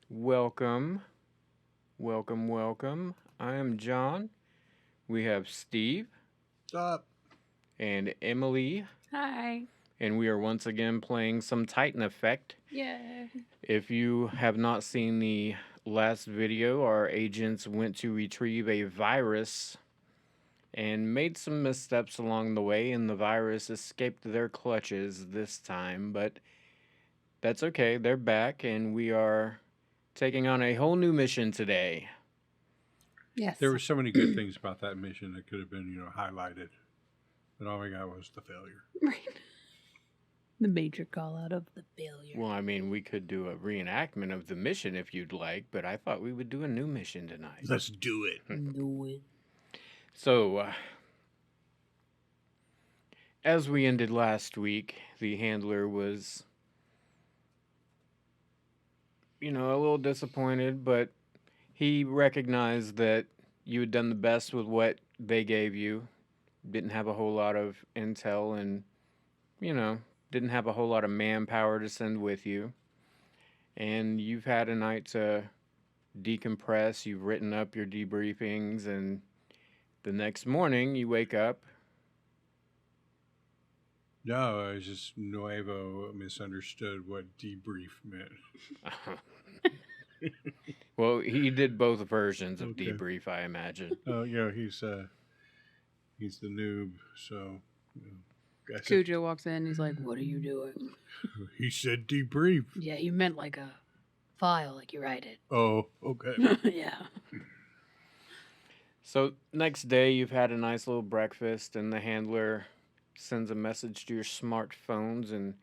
Welcome, welcome. I am John. We have Steve Stop. and Emily, Hi. and we are once again playing some Titan Effect. Yeah. If you have not seen the last video, our agents went to retrieve a virus and made some missteps along the way, and the virus escaped their clutches this time, but that's okay. They're back, and we are taking on a whole new mission today. Yes. There were so many good things about that mission that could have been, highlighted. But all we got was the failure. Right. The major call out of the failure. Well, I mean, we could do a reenactment of the mission if you'd like, but I thought we would do a new mission tonight. Let's do it. Do it. So, as we ended last week, the handler was, a little disappointed, but he recognized that you had done the best with what they gave you. Didn't have a whole lot of intel and, didn't have a whole lot of manpower to send with you. And you've had a night to decompress. You've written up your debriefings, and the next morning you wake up. No, I just Nuevo misunderstood what debrief meant. Well, he did both versions of Okay. debrief, I imagine. Oh, he's the noob, so I said- Cujo walks in. He's like, "What are you doing?" he said debrief. Yeah, you meant like a file, like you write it. Oh, okay. Yeah. So, next day, you've had a nice little breakfast, and the handler sends a message to your smartphones, and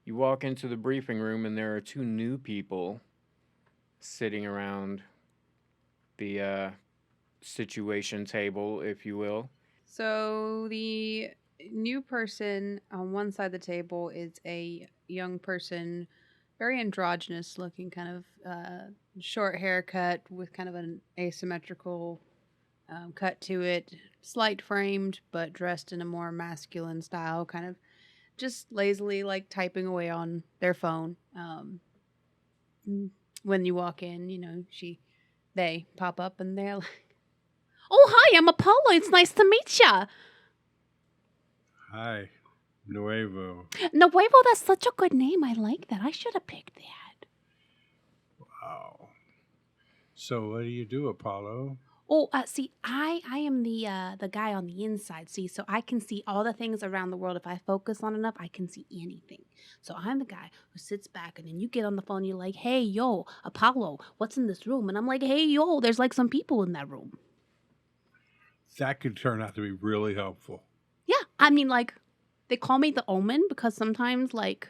you walk into the briefing room, and there are two new people sitting around the situation table, if you will. So the new person on one side of the table is a young person, very androgynous looking, kind of short haircut with kind of an asymmetrical cut to it, slight framed, but dressed in a more masculine style, kind of just lazily like typing away on their phone. When you walk in, they pop up and they're like, "Oh, hi, I'm Apollo. It's nice to meet ya." Hi, Nuevo. Nuevo, that's such a good name. I like that. I should have picked that. Wow. So what do you do, Apollo? Oh, see, I am the guy on the inside. See, so I can see all the things around the world. If I focus on enough, I can see anything. So I'm the guy who sits back, and then you get on the phone. You're like, "Hey, yo, Apollo, what's in this room?" And I'm like, "Hey, yo, there's like some people in that room." That could turn out to be really helpful. Yeah, I mean, like, they call me the Omen because sometimes, like,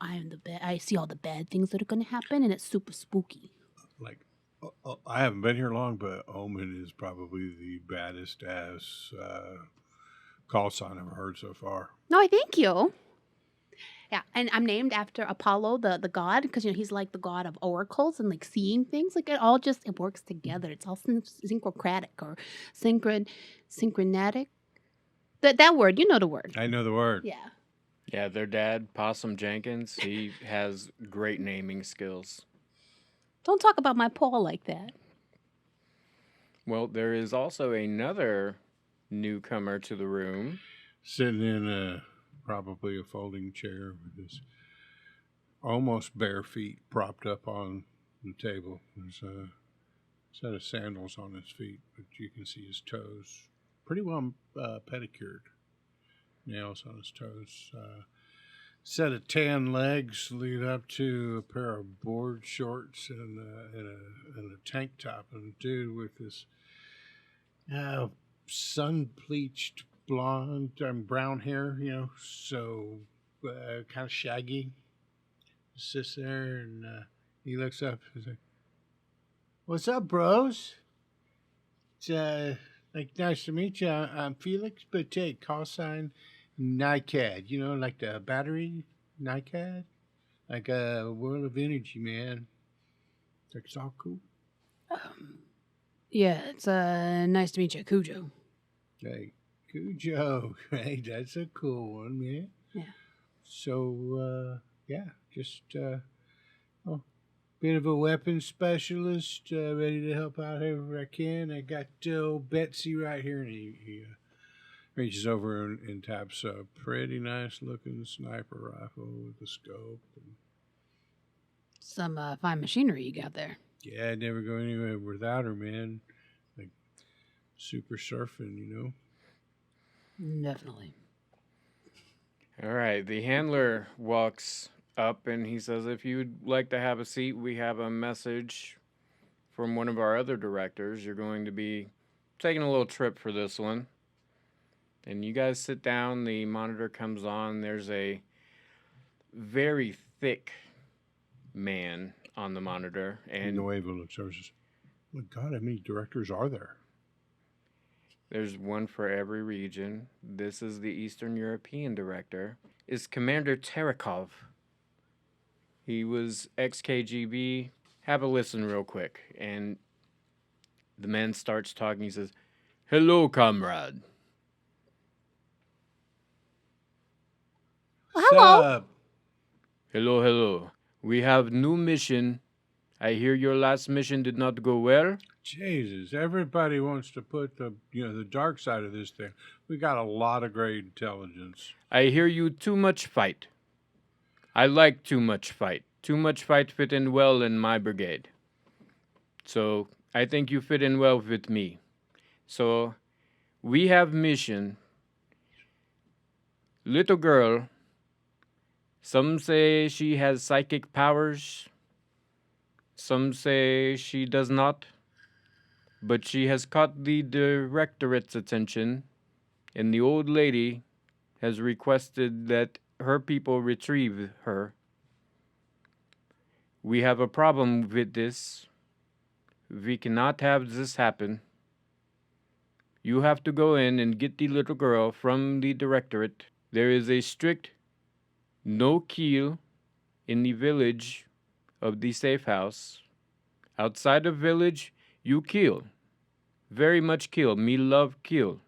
I am the bad. I see all the bad things that are gonna happen, and it's super spooky. Like, I haven't been here long, but Omen is probably the baddest ass call sign I've heard so far. No, I thank you. Yeah, and I'm named after Apollo, the god, because he's like the god of oracles and like seeing things. Like it works together. It's all syncronatic or synchronatic. That word, you know the word. I know the word. Yeah. Yeah, their dad, Possum Jenkins, he has great naming skills. Don't talk about my paw like that. Well, there is also another newcomer to the room. Sitting in probably a folding chair with his almost bare feet propped up on the table. There's a set of sandals on his feet, but you can see his toes. Pretty well pedicured. Nails on his toes. Set of tan legs lead up to a pair of board shorts and a tank top. And a dude with this sun-bleached blonde and brown hair, so kind of shaggy. Sits there and he looks up. He's like, "What's up, bros? It's nice to meet you. I'm Felix, but call sign NICAD. Like the battery NICAD, like a world of energy, man. It's all cool." Yeah, it's nice to meet you, Cujo. Hey, Cujo, hey, that's a cool one, man. Yeah. So, just bit of a weapons specialist, ready to help out however I can. I got old Betsy right here, and he reaches over and taps a pretty nice looking sniper rifle with a scope. Some fine machinery you got there. Yeah, I'd never go anywhere without her, man. Like super surfing, Definitely. All right. The handler walks up and he says, if you'd like to have a seat, we have a message from one of our other directors. You're going to be taking a little trip for this one. And you guys sit down. The monitor comes on. There's a very thick man on the monitor. And Nuevo looks over and says, "My God, how many directors are there?" there's one for every region. This is the Eastern European director. Is Commander Terekov. He was ex-KGB. Have a listen real quick. And the man starts talking. He says, "Hello, comrade." Hello. Sup? Hello, hello. We have new mission. I hear your last mission did not go well. Jesus, everybody wants to put the dark side of this thing. We got a lot of great intelligence. I hear you too much fight. I like too much fight. Too much fight fit in well in my brigade. So I think you fit in well with me. So we have mission. Little girl. Some say she has psychic powers. Some say she does not. But she has caught the Directorate's attention, and the old lady has requested that her people retrieve her. We have a problem with this. We cannot have this happen. You have to go in and get the little girl from the Directorate. There is a strict no kill in the village of the safe house. Outside of village, you kill. Very much kill. Me love kill.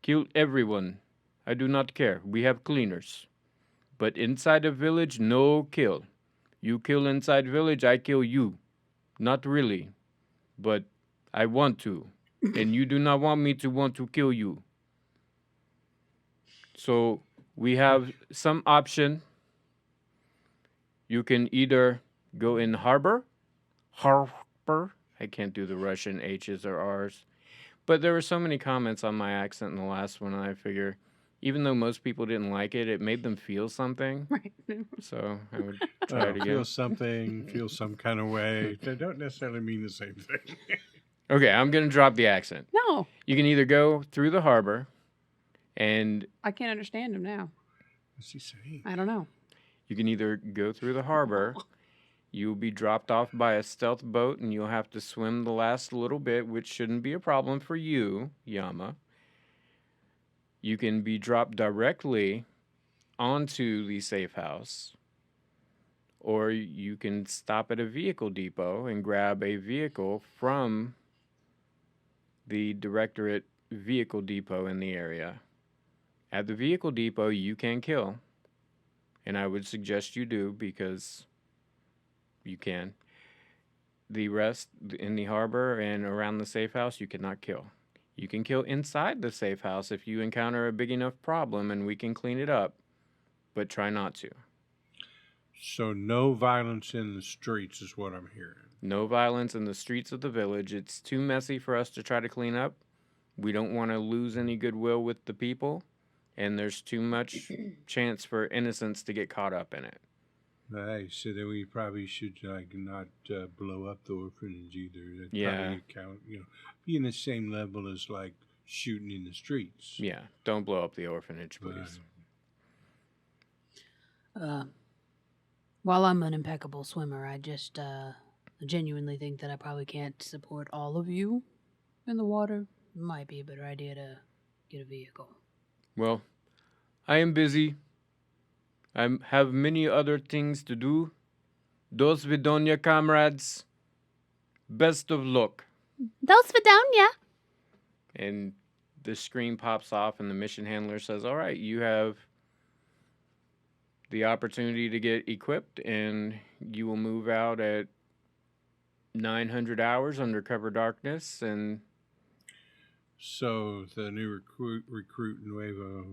Kill everyone. I do not care. We have cleaners. But inside of village, no kill. You kill inside village, I kill you. Not really. But I want to. And you do not want me to want to kill you. So we have some option. You can either go in harbor. I can't do the Russian H's or R's. But there were so many comments on my accent in the last one, and I figure, even though most people didn't like it, it made them feel something. Right. So I would try it again. Feel something, feel some kind of way. They don't necessarily mean the same thing. Okay, I'm going to drop the accent. No, You can either go through the harbor, and I can't understand him now. What's he saying? I don't know. you can either go through the harbor. You'll be dropped off by a stealth boat, and you'll have to swim the last little bit, which shouldn't be a problem for you, Yama. You can be dropped directly onto the safe house, or you can stop at a vehicle depot and grab a vehicle from the Directorate vehicle depot in the area. At the vehicle depot, you can kill, and I would suggest you do because you can. The rest in the harbor and around the safe house, you cannot kill. You can kill inside the safe house if you encounter a big enough problem and we can clean it up, but try not to. So no violence in the streets is what I'm hearing. No violence in the streets of the village. It's too messy for us to try to clean up. We don't want to lose any goodwill with the people, and there's too much chance for innocents to get caught up in it. Nice. So then we probably should not blow up the orphanage either. That'd Yeah. probably count, be in the same level as like shooting in the streets. Yeah, don't blow up the orphanage, But, please. While I'm an impeccable swimmer, I just genuinely think that I probably can't support all of you in the water. Might be a better idea to get a vehicle. Well, I am busy. I have many other things to do. Do svidonya, comrades. Best of luck. Dos Vidonia. And the screen pops off and the mission handler says, all right, you have the opportunity to get equipped, and you will move out at 900 hours under cover darkness. And So the new recruit Nuevo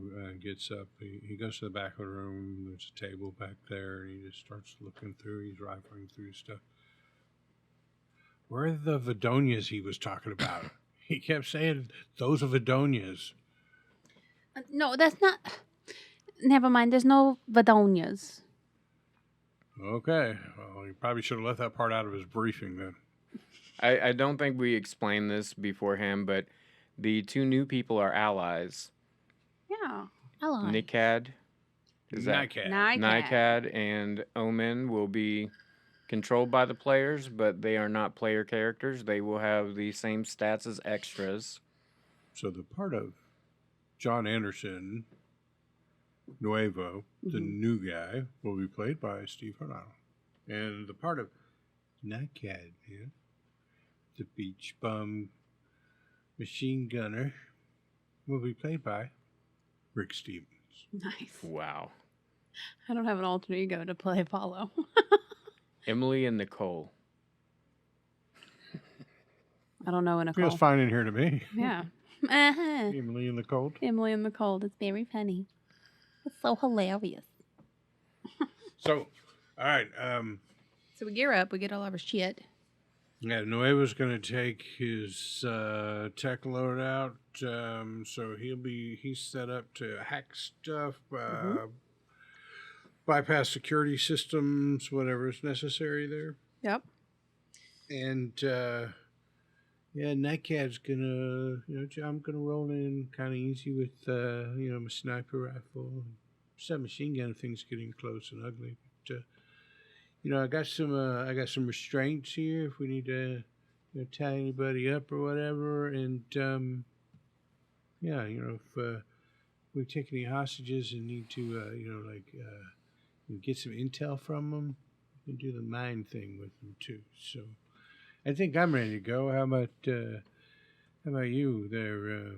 gets up. He goes to the back of the room. There's a table back there, and he just starts looking through. He's rifling through stuff. Where are the Vidonias he was talking about? He kept saying, those are Vidonias. No, that's not. Never mind. There's no Vidonias. Okay. Well, he probably should have left that part out of his briefing then. I don't think we explained this beforehand, but the two new people are allies. Yeah. Ally. Nikad. Is that Nycad. Nikad and Omen will be controlled by the players, but they are not player characters. They will have the same stats as extras. So the part of John Anderson, Nuevo, the new guy, will be played by Steve Hernano. And the part of Nycad, the beach bum machine gunner, will be played by Rick Stevens. Nice. Wow. I don't have an alter ego to play Apollo. Emily and Nicole. I don't know a Nicole. Feels fine in here to me. Yeah. Emily in the cold. Emily in the cold. It's very funny. It's so hilarious. So, all right. So we gear up. We get all of our shit. Yeah, Nuevo's going to take his tech load out. So he's set up to hack stuff, bypass security systems, whatever is necessary there. Yep. And Nightcat's gonna, I'm gonna roll in kind of easy with, my sniper rifle. Submachine gun things getting close and ugly. But, I got some restraints here if we need to, tie anybody up or whatever. And if we take any hostages and need to, get some intel from them, we can do the mind thing with them too. So. I think I'm ready to go. How about you there,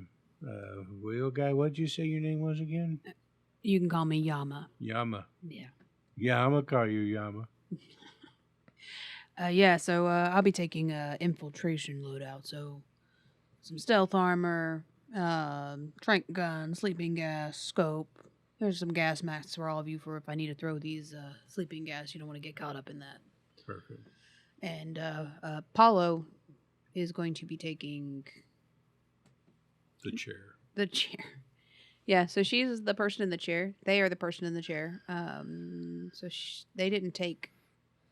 wheel guy? What'd you say your name was again? You can call me Yama. Yama. Yeah. Yama, call you Yama. So I'll be taking infiltration loadout. So some stealth armor, trank gun, sleeping gas, scope. There's some gas masks for all of you for if I need to throw these sleeping gas. You don't want to get caught up in that. Perfect. And Paulo is going to be taking The chair. The chair. Yeah, so she's the person in the chair. They are the person in the chair. They didn't take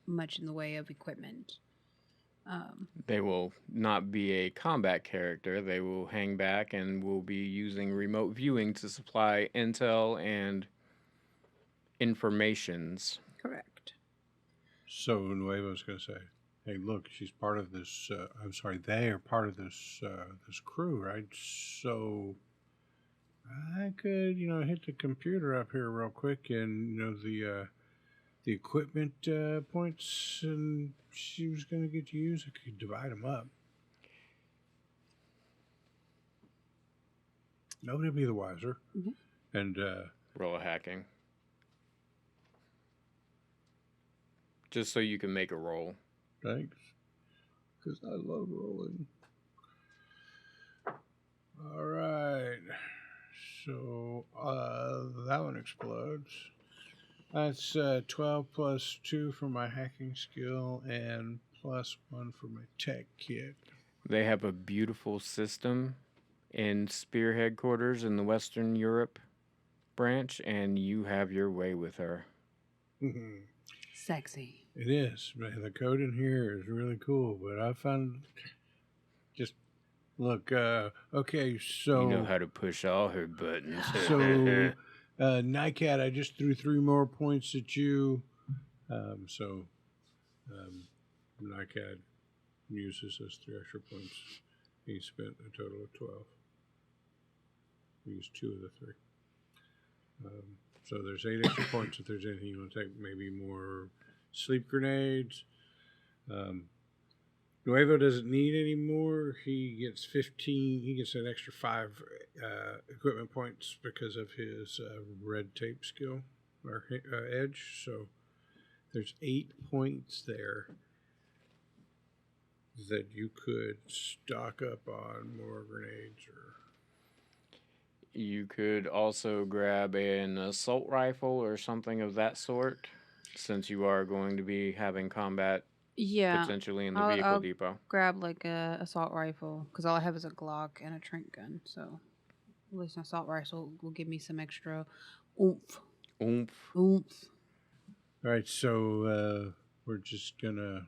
much in the way of equipment. They will not be a combat character. They will hang back and will be using remote viewing to supply intel and informations. Correct. So Nuevo's going to say, hey, look, she's part of this, they are part of this this crew, right? So I could, hit the computer up here real quick and, the equipment points and she was going to get to use, I could divide them up. Nobody will be the wiser. Mm-hmm. And roll a hacking. Just so you can make a roll. Thanks. Because I love rolling. All right. So that one explodes. That's 12 plus 2 for my hacking skill and plus 1 for my tech kit. They have a beautiful system in S.P.E.A.R headquarters in the Western Europe branch, and you have your way with her. Sexy. It is, man. The code in here is really cool, but I found just look. Okay, so you know how to push all her buttons. So, Nycat, I just threw 3 more points at you. Nycat uses those 3 extra points. He spent a total of 12. He used 2 of the 3. So there's 8 extra points if there's anything you want to take. Maybe more sleep grenades. Nuevo doesn't need any more. He gets 15. He gets an extra 5 equipment points because of his red tape skill. or edge. So there's 8 points there that you could stock up on more grenades, or You could also grab an assault rifle or something of that sort, since you are going to be having combat Yeah. potentially in the I'll- vehicle I'll depot. Grab like a assault rifle because all I have is a Glock and a trank gun. So at least an assault rifle will give me some extra oomph. Oomph. Oomph. all right. So we're just gonna.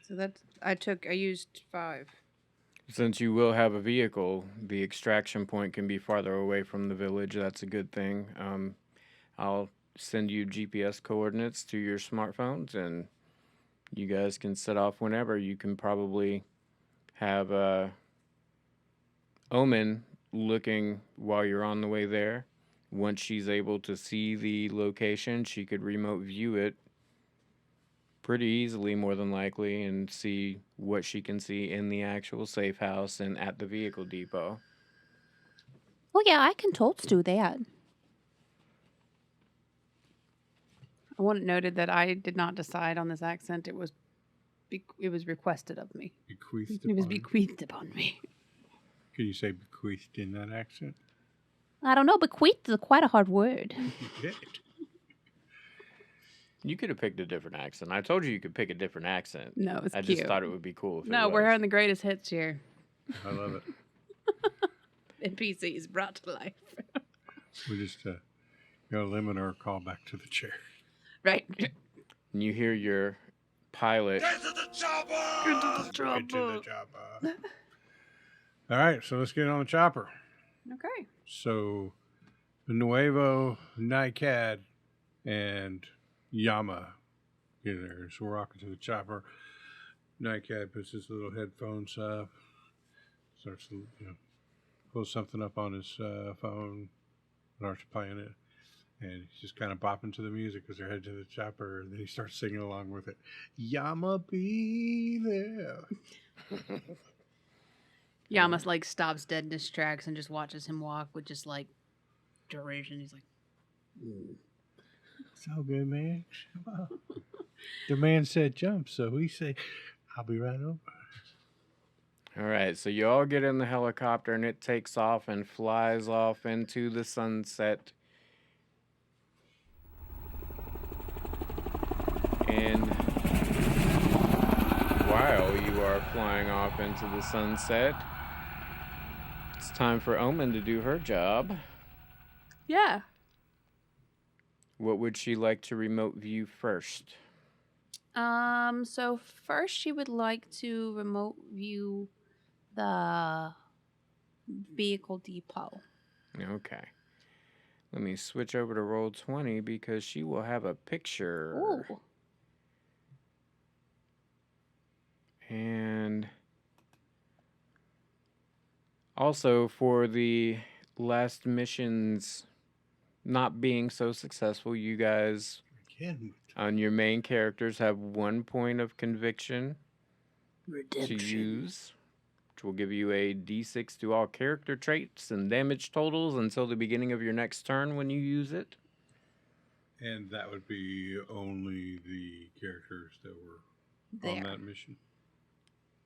So I used 5. Since you will have a vehicle, the extraction point can be farther away from the village. That's a good thing. I'll send you GPS coordinates to your smartphones, and you guys can set off whenever. You can probably have Omen looking while you're on the way there. Once she's able to see the location, she could remote view it pretty easily, more than likely, and see what she can see in the actual safe house and at the vehicle depot. Oh yeah, I can totes do that. I want it noted that I did not decide on this accent. It was requested of me. Bequeathed It was upon. bequeathed upon me. Can you say bequeathed in that accent? I don't know, bequeathed is quite a hard word. Yeah. You could have picked a different accent. I told you could pick a different accent. No, it's I cute. just thought it would be cool if No, it we're was. having the greatest hits here. I love it. NPCs brought to life. We just gonna limit our call back to the chair. Right. And you hear your pilot. Get to the chopper. All right, so let's get on the chopper. Okay. So, Nuevo, NICAD, and Yama get there. So we're rocking to the chopper. NICAD puts his little headphones up, starts to pull something up on his phone, starts playing it, and he's just kind of bopping to the music as they're heading to the chopper, and then he starts singing along with it. Yama be there. Yama like stops dead in his tracks and just watches him walk with just like derision. He's like, It's all good, man. Come on. The man said jump, so we say, I'll be right over. All right, so you all get in the helicopter and it takes off and flies off into the sunset. And while you are flying off into the sunset, it's time for Omen to do her job. yeah. What would she like to remote view first? So first she would like to remote view the vehicle depot. Okay. Let me switch over to Roll20 because she will have a picture. Ooh. And also for the last missions not being so successful, you guys Again. on your main characters have 1 point of conviction Redemption. to use, which will give you a d6 to all character traits and damage totals until the beginning of your next turn when you use it. And that would be only the characters that were on There. that mission.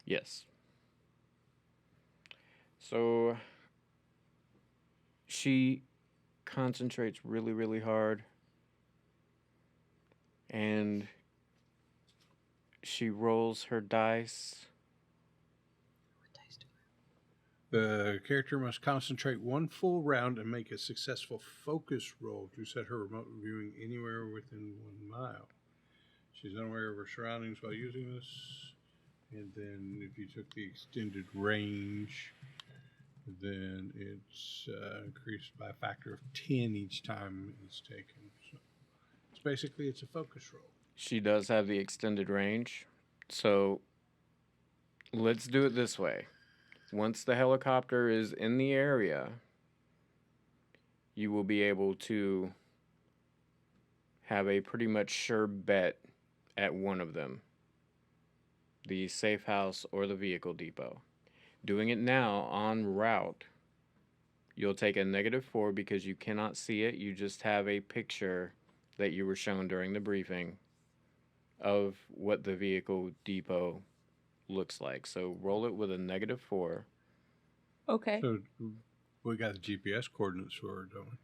Yes. So she concentrates really, really hard. And she rolls her dice. The character must concentrate 1 full round and make a successful focus roll to set her remote viewing anywhere within 1 mile. She's unaware of her surroundings while using this. And then if you took the extended range, then it's increased by a factor of 10 each time it's taken. So it's basically it's a focus roll. She does have the extended range. So let's do it this way. Once the helicopter is in the area, you will be able to have a pretty much sure bet at one of them. The safe house or the vehicle depot. Doing it now en route, you'll take a -4 because you cannot see it. You just have a picture that you were shown during the briefing of what the vehicle depot looks like. So roll it with a -4. Okay. So we got the GPS coordinates for her, don't we?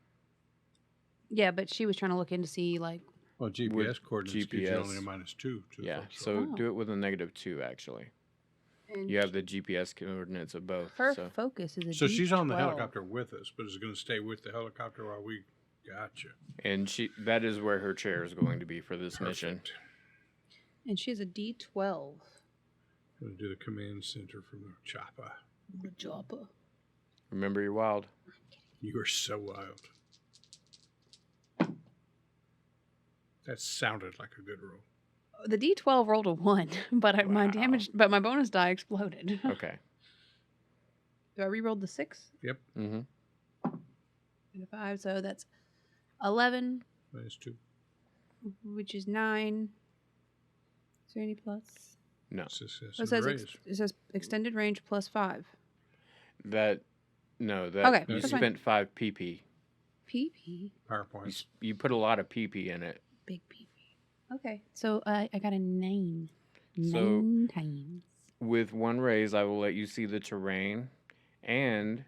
Yeah, but she was trying to look in to see, like... Well, GPS coordinates gives you only a -2. To Yeah, functional. so Oh. do it with a -2, actually. And You have the GPS coordinates of both. her So focus is a So she's on the D12. helicopter with us, but is going to stay with the helicopter while we... Gotcha. and that is where her chair is going to be for this mission. Perfect. And she has a D12. Going to do the command center from the chopper. The Joppa. Remember, you're wild. You are so wild. That sounded like a good roll. The D12 rolled a 1, but my Wow. damage, but my bonus die exploded. Okay. Do I re-roll the 6? Yep. Mm-hmm. And a 5, so that's 11, -2. which is 9. Is there any plus? No. Success Oh, and raise. it says extended range plus 5. Okay, Okay, you that's fine. spent 5 PP. PP? PowerPoint. You put a lot of PP in it. Big PP. Okay, so I got a 9. So- 9 times. With 1 raise, I will let you see the terrain, and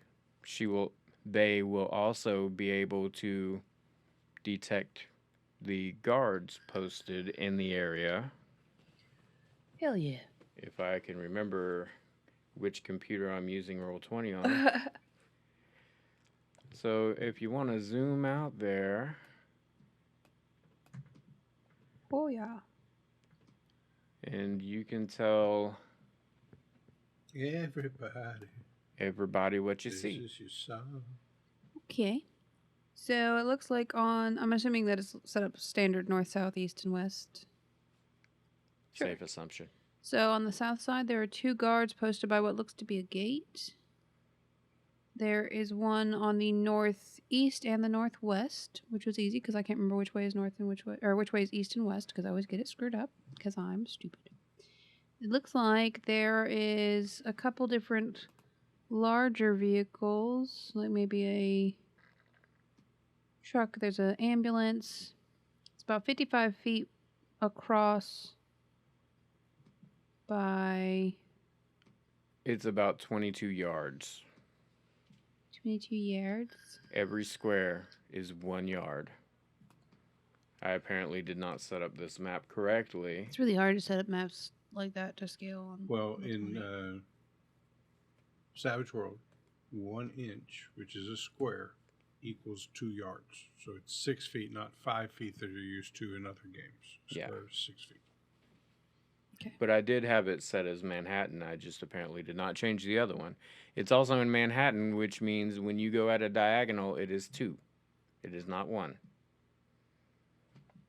they will also be able to detect the guards posted in the area. Hell yeah. If I can remember which computer I'm using Roll20 on. So if you want to zoom out there, Oh yeah. and you can tell everybody what you This see. is your song. Okay. So it looks like I'm assuming that it's set up standard north, south, east, and west. Sure. Safe assumption. So on the south side, there are 2 guards posted by what looks to be a gate. There is one on the northeast and the northwest, which was easy because I can't remember which way is north and which way is east and west because I always get it screwed up because I'm stupid. It looks like there is a couple different larger vehicles, like maybe a truck. There's an ambulance. It's about 55 feet across by It's about 22 yards. 22 yards. Every square is 1 yard. I apparently did not set up this map correctly. It's really hard to set up maps like that to scale on. Well, on in 20. Savage World, 1 inch, which is a square, equals 2 yards. So it's 6 feet, not 5 feet that you're used to in other games. Yeah. Square is 6 feet. But I did have it set as Manhattan. I just apparently did not change the other one. It's also in Manhattan, which means when you go at a diagonal, it is 2. It is not 1.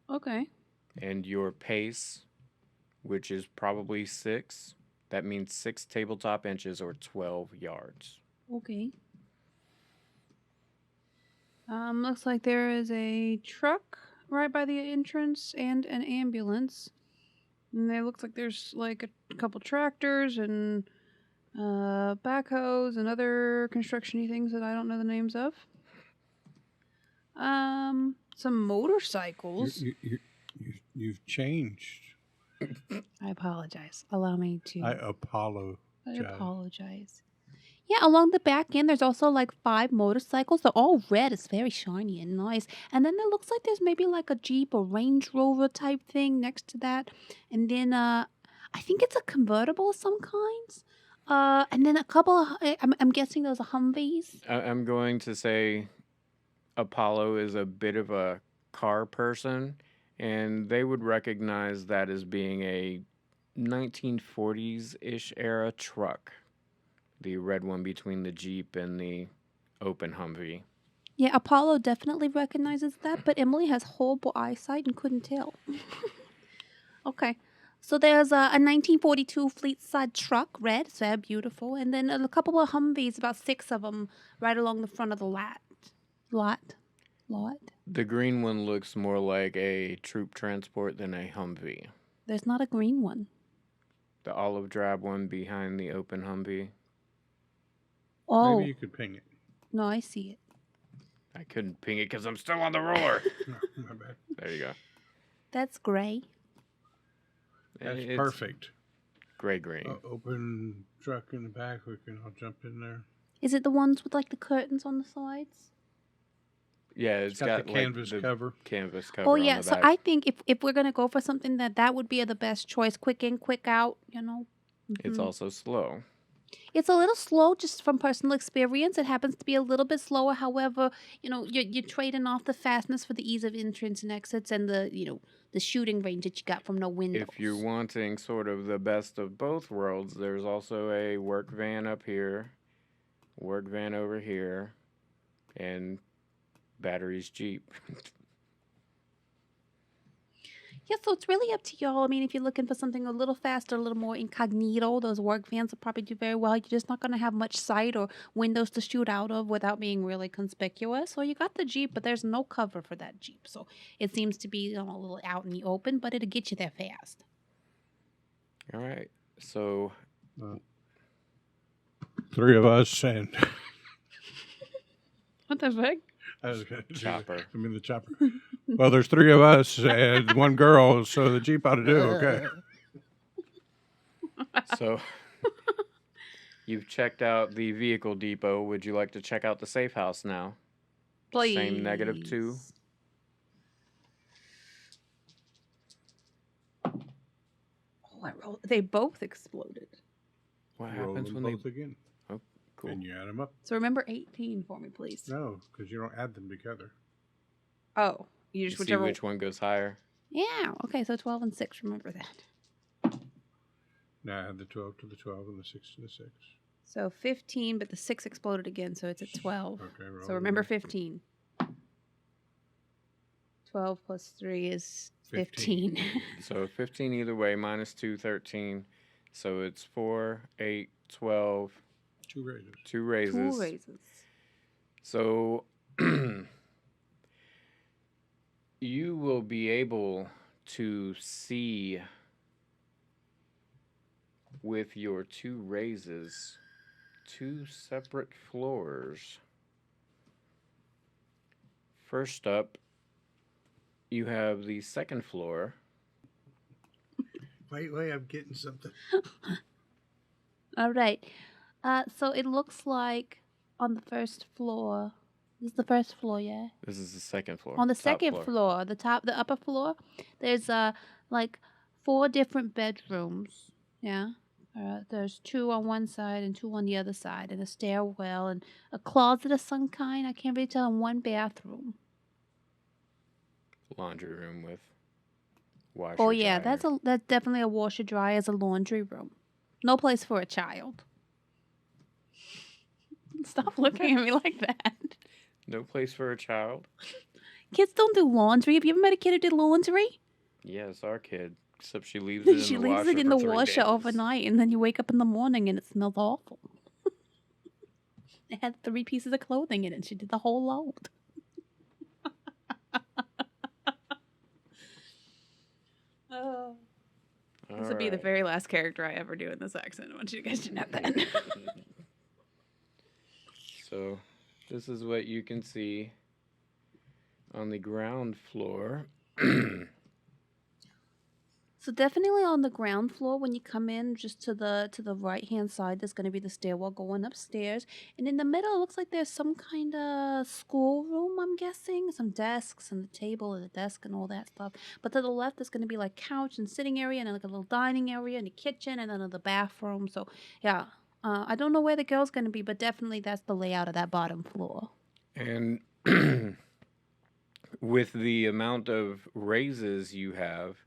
Okay. And your pace, which is probably 6, that means 6 tabletop inches or 12 yards. Okay. Looks like there is a truck right by the entrance and an ambulance. And there looks like there's like a couple tractors and backhoes and other construction-y things that I don't know the names of. Some motorcycles. You've changed. I apologize. Allow me to. I apologize. I apologize. Yeah, along the back end, there's also like 5 motorcycles. They're all red. It's very shiny and nice. And then it looks like there's maybe like a Jeep or Range Rover type thing next to that. And then I think it's a convertible of some kinds. And then a couple of, I'm guessing those are Humvees. I'm going to say Apollo is a bit of a car person, and they would recognize that as being a 1940s-ish era truck. The red one between the Jeep and the open Humvee. Yeah, Apollo definitely recognizes that, but Emily has horrible eyesight and couldn't tell. Okay. So there's a 1942 fleet side truck, red, it's very beautiful, and then a couple of Humvees, about 6 of them, right along the front of the lot. The green one looks more like a troop transport than a Humvee. There's not a green one. The olive drab one behind the open Humvee. Oh, Maybe you could ping it. No, I see it. I couldn't ping it because I'm still on the roller. No, my bad. There you go. That's gray. That's It's perfect. gray green. Open truck in the back. We can all jump in there. Is it the ones with like the curtains on the sides? Yeah, It's got the canvas the cover. canvas cover Oh on yeah, the so back. I think if we're gonna go for something that would be the best choice. Quick in, quick out. You know. It's Mhm. also slow. It's a little slow, just from personal experience. It happens to be a little bit slower. However, you know, you're trading off the fastness for the ease of entrance and exits, and the shooting range that you got from no windows. If you're wanting sort of the best of both worlds, there's also a work van up here, work van over here, and Battery's Jeep. Yeah, so it's really up to y'all. I mean, if you're looking for something a little faster, a little more incognito, those work vans will probably do very well. You're just not going to have much sight or windows to shoot out of without being really conspicuous. So you got the Jeep, but there's no cover for that Jeep. So it seems to be a little out in the open, but it'll get you there fast. All right. So, 3 of us and What the fuck? I was gonna do Chopper. the chopper. Well, there's 3 of us and 1 girl, so the Jeep ought to do okay. so you've checked out the vehicle depot. Would you like to check out the safe house now? Please. Same -2. Oh, I rolled. They both exploded. What Roll happens them when both again, Oh, cool. and you add them up. So remember 18 for me, please. No, because you don't add them together. Oh, you You just see whichever. which one goes higher. Yeah, okay, so 12 and 6. Remember that. Now add the 12 to the 12 and the 6 to the 6. So 15, but the 6 exploded again, so it's at 12. Okay, roll So it remember again. 15. 12 plus 3 is 15. So 15 either way, -2, 13. So it's 4, 8, 12, 2 raises. 2 raises. 2 raises. So you will be able to see with your 2 raises 2 separate floors. First up, you have the second floor. Wait, I'm getting something. All right. So it looks like on the first floor. This is the first floor, yeah? This is the second floor. On the top second floor, the upper floor, there's like 4 different bedrooms. Yeah. There's 2 on one side and 2 on the other side, and a stairwell and a closet of some kind. I can't really tell. And 1 bathroom. Laundry room with washer. Oh yeah, dryer. that's definitely a washer dryer as a laundry room. No place for a child. Stop looking at me like that. No place for a child. Kids don't do laundry. Have you ever met a kid who did laundry? Yes, our kid. Except she leaves it in She the leaves washer it in for the 3 washer days. overnight, and then you wake up in the morning and it smells awful. It had 3 pieces of clothing in it. She did the whole load. Oh. All This would be the right. very last character I ever do in this accent. I want you guys to know that. So, this is what you can see on the ground floor. So definitely on the ground floor when you come in, just to the right hand side, there's going to be the stairwell going upstairs, and in the middle it looks like there's some kind of schoolroom. I'm guessing some desks and the table and the desk and all that stuff. But to the left there's going to be like couch and sitting area and like a little dining area and a kitchen and then the bathroom. So yeah, I don't know where the girl's going to be, but definitely that's the layout of that bottom floor. And with the amount of raises you have,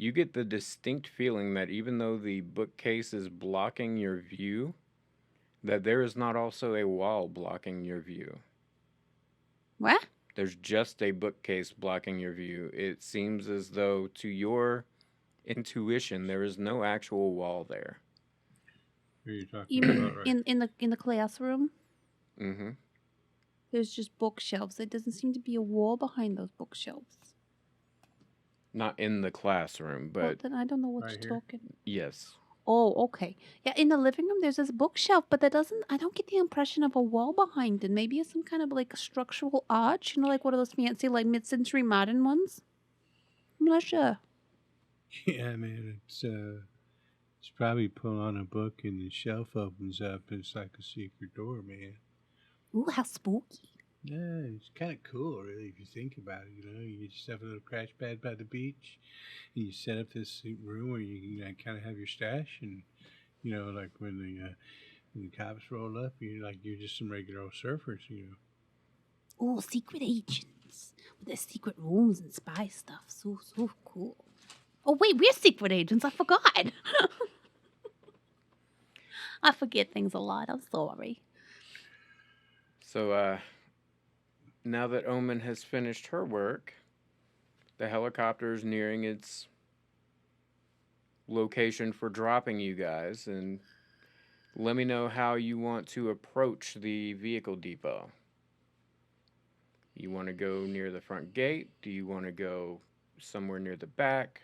you get the distinct feeling that even though the bookcase is blocking your view, that there is not also a wall blocking your view. What? There's just a bookcase blocking your view. It seems as though, to your intuition, there is no actual wall there. Who are you talking You mean about, right? in the classroom? Mm-hmm. There's just bookshelves. There doesn't seem to be a wall behind those bookshelves. Not in the classroom, Well, but then I don't know what Right you're here? talking. yes. Oh, okay. Yeah, in the living room, there's this bookshelf, but I don't get the impression of a wall behind it. Maybe it's some kind of like structural arch, like one of those fancy, like mid-century modern ones. I'm not sure. Yeah, man, it's probably pull on a book and the shelf opens up. It's like a secret door, man. Ooh, how spooky. Yeah, it's kind of cool, really, if you think about it. You get yourself a little crash pad by the beach, and you set up this room where you can kind of have your stash, and like when the cops roll up, you're just some regular old surfers. Ooh, secret agents with their secret rooms and spy stuff. So cool. Oh wait, we're secret agents. I forgot. I forget things a lot. I'm sorry. So, now that Omen has finished her work, the helicopter is nearing its location for dropping you guys, and let me know how you want to approach the vehicle depot. You want to go near the front gate? Do you want to go somewhere near the back?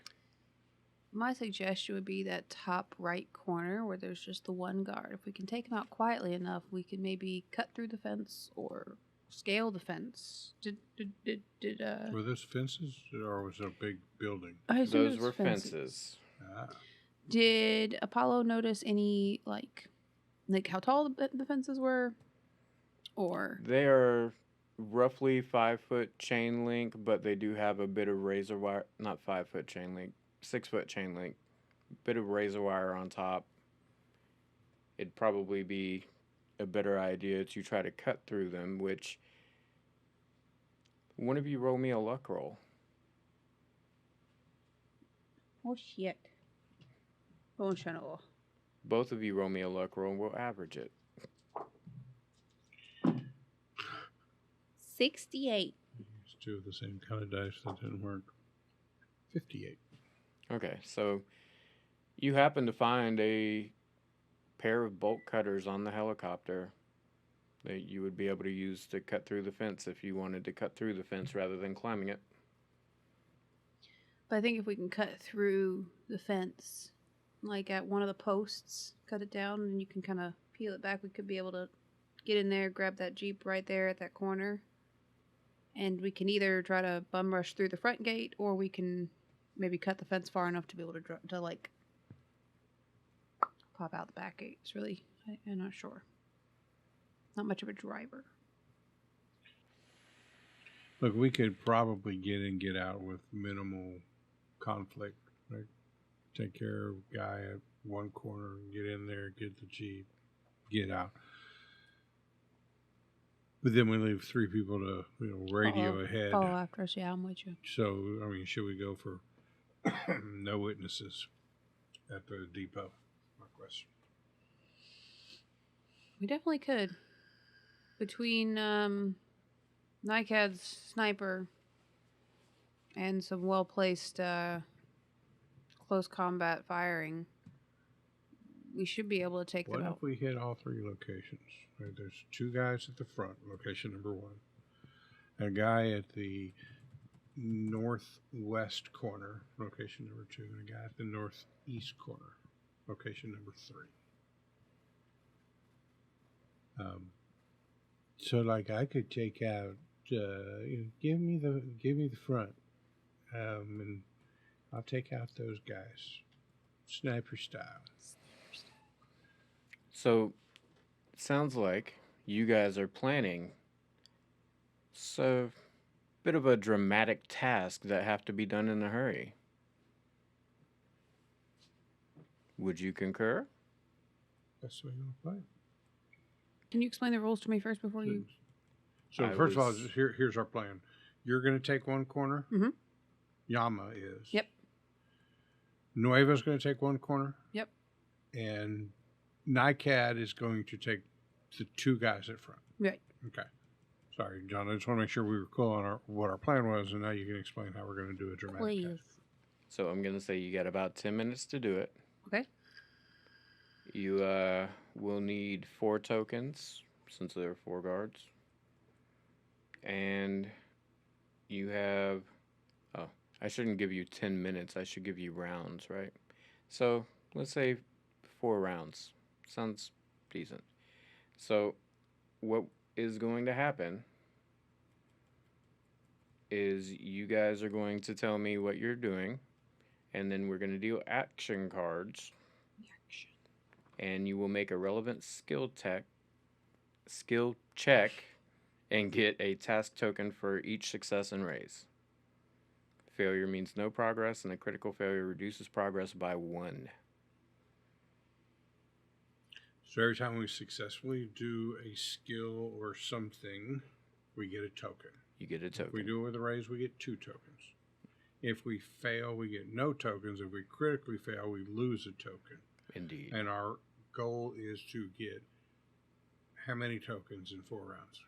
My suggestion would be that top right corner where there's just the one guard. If we can take him out quietly enough, we can maybe cut through the fence or scale the fence. Were those fences, or was it a big building? I assume Those it's were fences. Ah. Did Apollo notice any like how tall the fences were, or They are roughly 5-foot chain link, but they do have a bit of razor wire. Not 5-foot chain link, 6-foot chain link. Bit of razor wire on top. It'd probably be a better idea to try to cut through them, which one of you roll me a luck roll. oh shit? Oh, channel. Both of you roll me a luck roll and we'll average it. 68. It's two of the same kind of dice that didn't work. 58. Okay, so you happen to find a pair of bolt cutters on the helicopter that you would be able to use to cut through the fence if you wanted to cut through the fence rather than climbing it. But I think if we can cut through the fence, like at one of the posts, cut it down, and you can kind of peel it back, we could be able to get in there, grab that Jeep right there at that corner. And we can either try to bum rush through the front gate, or we can maybe cut the fence far enough to be able to like pop out the back gate. It's really, I'm not sure. Not much of a driver. Look, we could probably get in, get out with minimal conflict. Like, take care of a guy at one corner, get in there, get the Jeep, get out. But then we leave 3 people to radio ahead. Follow after us, yeah, I'm with you. So, I mean, should we go for no witnesses at the depot? My question. We definitely could. Between Nycad's sniper and some well-placed close combat firing, we should be able to take them What out. if we hit all 3 locations? Right, there's 2 guys at the front, location number 1. A guy at the northwest corner, location number 2, and a guy at the northeast corner, location number 3. So, like, I could take out. Give me the front, and I'll take out those guys, sniper style. So, it sounds like you guys are planning so bit of a dramatic task that have to be done in a hurry. Would you concur? That's the way you want to play. Can you explain the rules to me first before you... So, I first of all, was- here's our plan. You're going to take one corner. Mhm. Yama is. Yep. Nuevo's going to take one corner. Yep. And Nycad is going to take the 2 guys at front. Right. Okay. Sorry, John. I just want to make sure we were cool on what our plan was, and now you can explain how we're going to do a dramatic Please. test. So I'm going to say you got about 10 minutes to do it. Okay. You will need 4 tokens, since there are 4 guards. And you have... Oh, I shouldn't give you 10 minutes. I should give you rounds, right? So let's say 4 rounds. Sounds decent. So, what is going to happen is you guys are going to tell me what you're doing, and then we're going to deal action cards, and you will make a relevant skill check and get a task token for each success and raise. Failure means no progress, and a critical failure reduces progress by 1. So every time we successfully do a skill or something, we get a token. You get a token. If we do it with a raise, we get 2 tokens. If we fail, we get no tokens. If we critically fail, we lose a token. Indeed. And our goal is to get how many tokens in 4 rounds?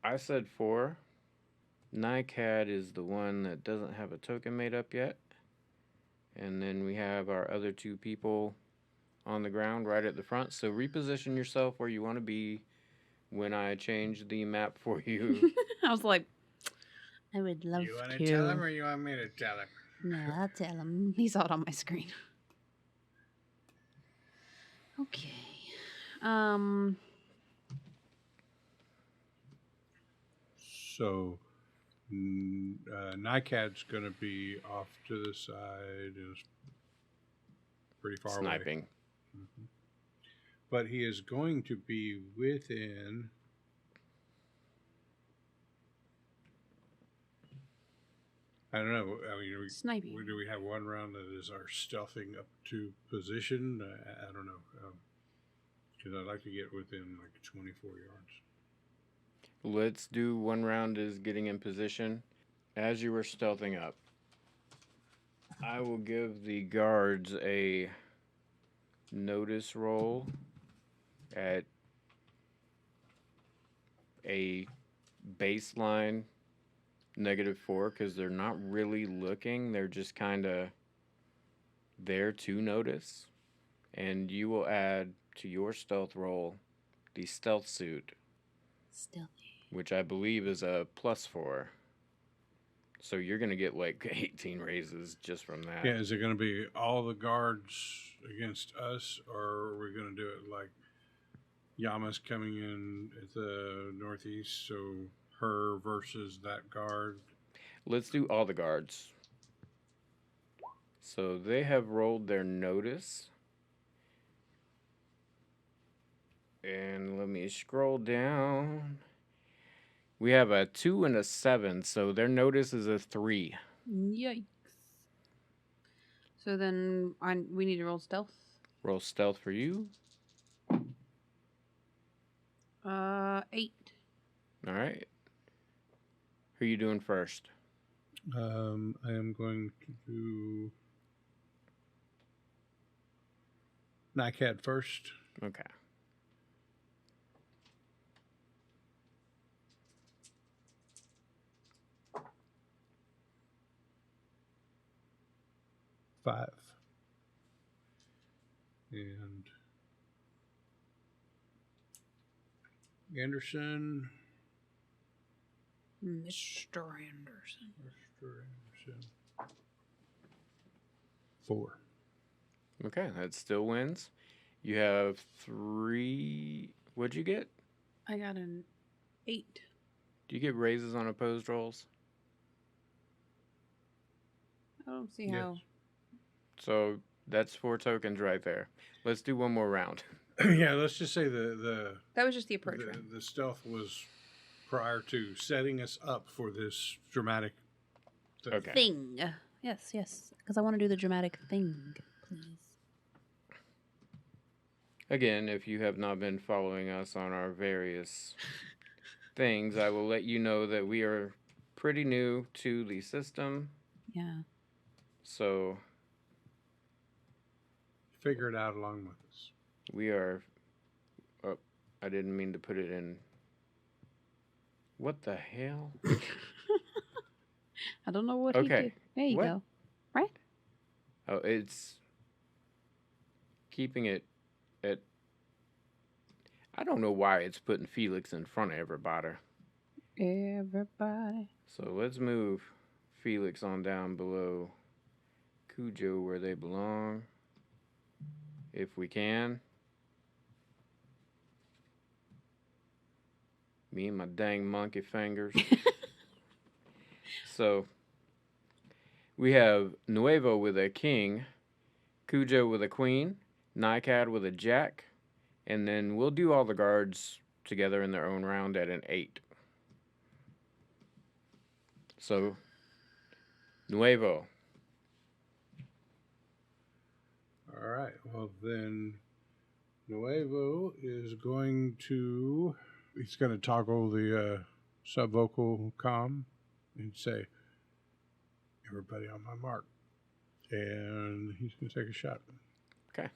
I said 4. NICAD is the one that doesn't have a token made up yet. And then we have our other 2 people on the ground right at the front. So reposition yourself where you want to be when I change the map for you. I was like, I would love to. You want to tell him or you want me to tell him? No, I'll tell him. He saw it on my screen. Okay. So, NICAD's going to be off to the side. Is pretty far away. Sniping. Mm-hmm. But he is going to be within... I don't know. I mean, Sniping. Do we have one round that is our stealthing up to position? I don't know. Because I'd like to get within like 24 yards. Let's do 1 round is getting in position. As you were stealthing up, I will give the guards a notice roll at a baseline -4 because they're not really looking. They're just kind of there to notice. And you will add to your stealth roll the stealth suit. Stealthy. Which I believe is a +4. So you're going to get like 18 raises just from that. Yeah, is it going to be all the guards against us, or are we going to do it like Yama's coming in at the northeast, so her versus that guard? Let's do all the guards. So they have rolled their notice. And let me scroll down. We have a 2 and a 7, so their notice is a 3. Yikes. So then we need to roll stealth. Roll stealth for you. 8. All right. Who are you doing first? I am going to do NICAD first. Okay. Five. And Anderson. Mr. Anderson. Mr. Anderson. 4. Okay, that still wins. You have 3. What'd you get? I got an 8. Do you get raises on opposed rolls? I don't see Yes. how. So that's 4 tokens right there. Let's do one more round. Yeah, let's just say the That was just the approach round. the stealth was prior to setting us up for this dramatic thing. Okay. Thing. Yes, yes. Because I want to do the dramatic thing, please. Again, if you have not been following us on our various things, I will let you know that we are pretty new to the system. Yeah. So Figure it out along with us. we are... Oh, I didn't mean to put it in... What the hell? I don't know what he Okay. did. There you What? go. Right? Oh, it's keeping it at... I don't know why it's putting Felix in front of everybody. Everybody. So let's move Felix on down below Cujo where they belong. if we can. Me and my dang monkey fingers. So, we have Nuevo with a king, Cujo with a queen, Nycad with a jack, and then we'll do all the guards together in their own round at an 8. So, Nuevo. All right. Well, then Nuevo is going to... He's going to toggle the subvocal comm and say, everybody on my mark. And he's going to take a shot. Okay.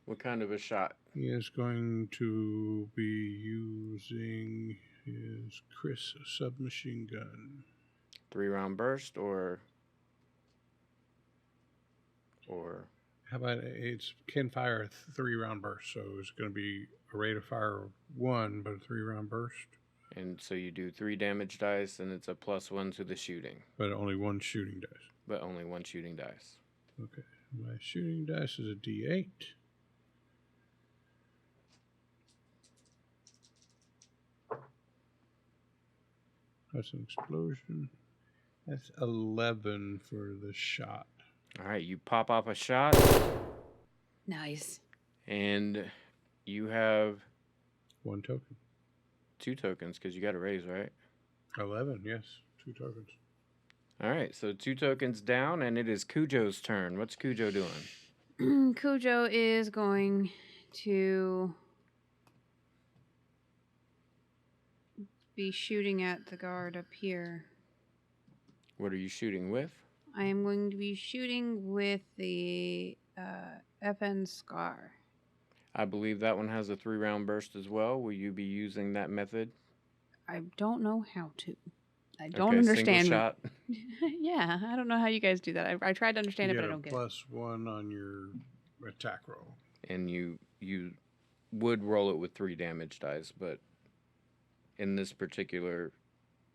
What kind of a shot? He is going to be using his Chris submachine gun. 3-round burst or How about it's can fire a 3-round burst, so it's going to be a rate of fire of 1, but a 3-round burst. and so you do 3 damage dice and it's a +1 to the shooting. But only 1 shooting dice. But only 1 shooting dice. Okay. My shooting dice is a D8. That's an explosion. That's 11 for the shot. All right, you pop off a shot Nice. and you have 1 token. 2 tokens because you got a raise, right? 11, yes. 2 tokens. All right, so 2 tokens down, and it is Cujo's turn. What's Cujo doing? Cujo is going to be shooting at the guard up here. What are you shooting with? I am going to be shooting with the FN Scar. I believe that one has a 3-round burst as well. Will you be using that method? I don't know how to. I don't Okay, understand. Single shot. Yeah, I don't know how you guys do that. I tried to understand You it, but I get don't a get it. +1 on your attack roll. And you would roll it with 3 damage dice, but in this particular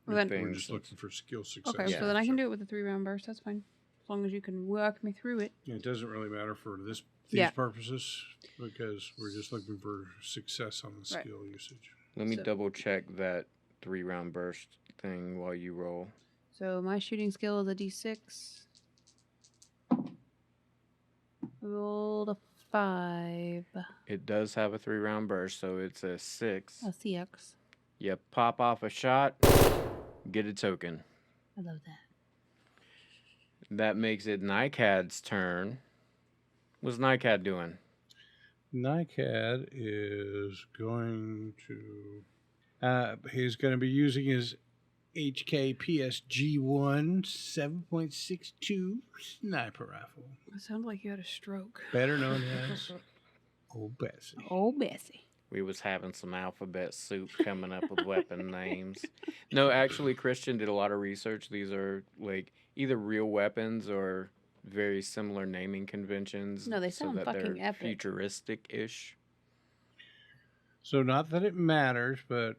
Well, then- thing, We're just since- looking for skill success. Okay, so then I can do it with a 3-round burst. That's fine. As long as you can work me through it. It doesn't really matter for these Yeah. purposes because we're just looking for success on the Right. skill usage. Let me So- double check that 3-round burst thing while you roll. So my shooting skill is a D6. Rolled a 5. It does have a 3-round burst, so it's a 6. A CX. You pop off a shot, get a token. I love that. That makes it Nycad's turn. What's Nycad doing? Nycad is going to... he's going to be using his HK-PSG-1 7.62 sniper rifle, It sounded like you had a stroke. better known as Old Bessie. Oh, Bessie. We was having some alphabet soup coming up with weapon names. No, actually, Christian did a lot of research. These are like either real weapons or very similar naming conventions. No, they so sound that fucking they're epic. futuristic-ish. So not that it matters, but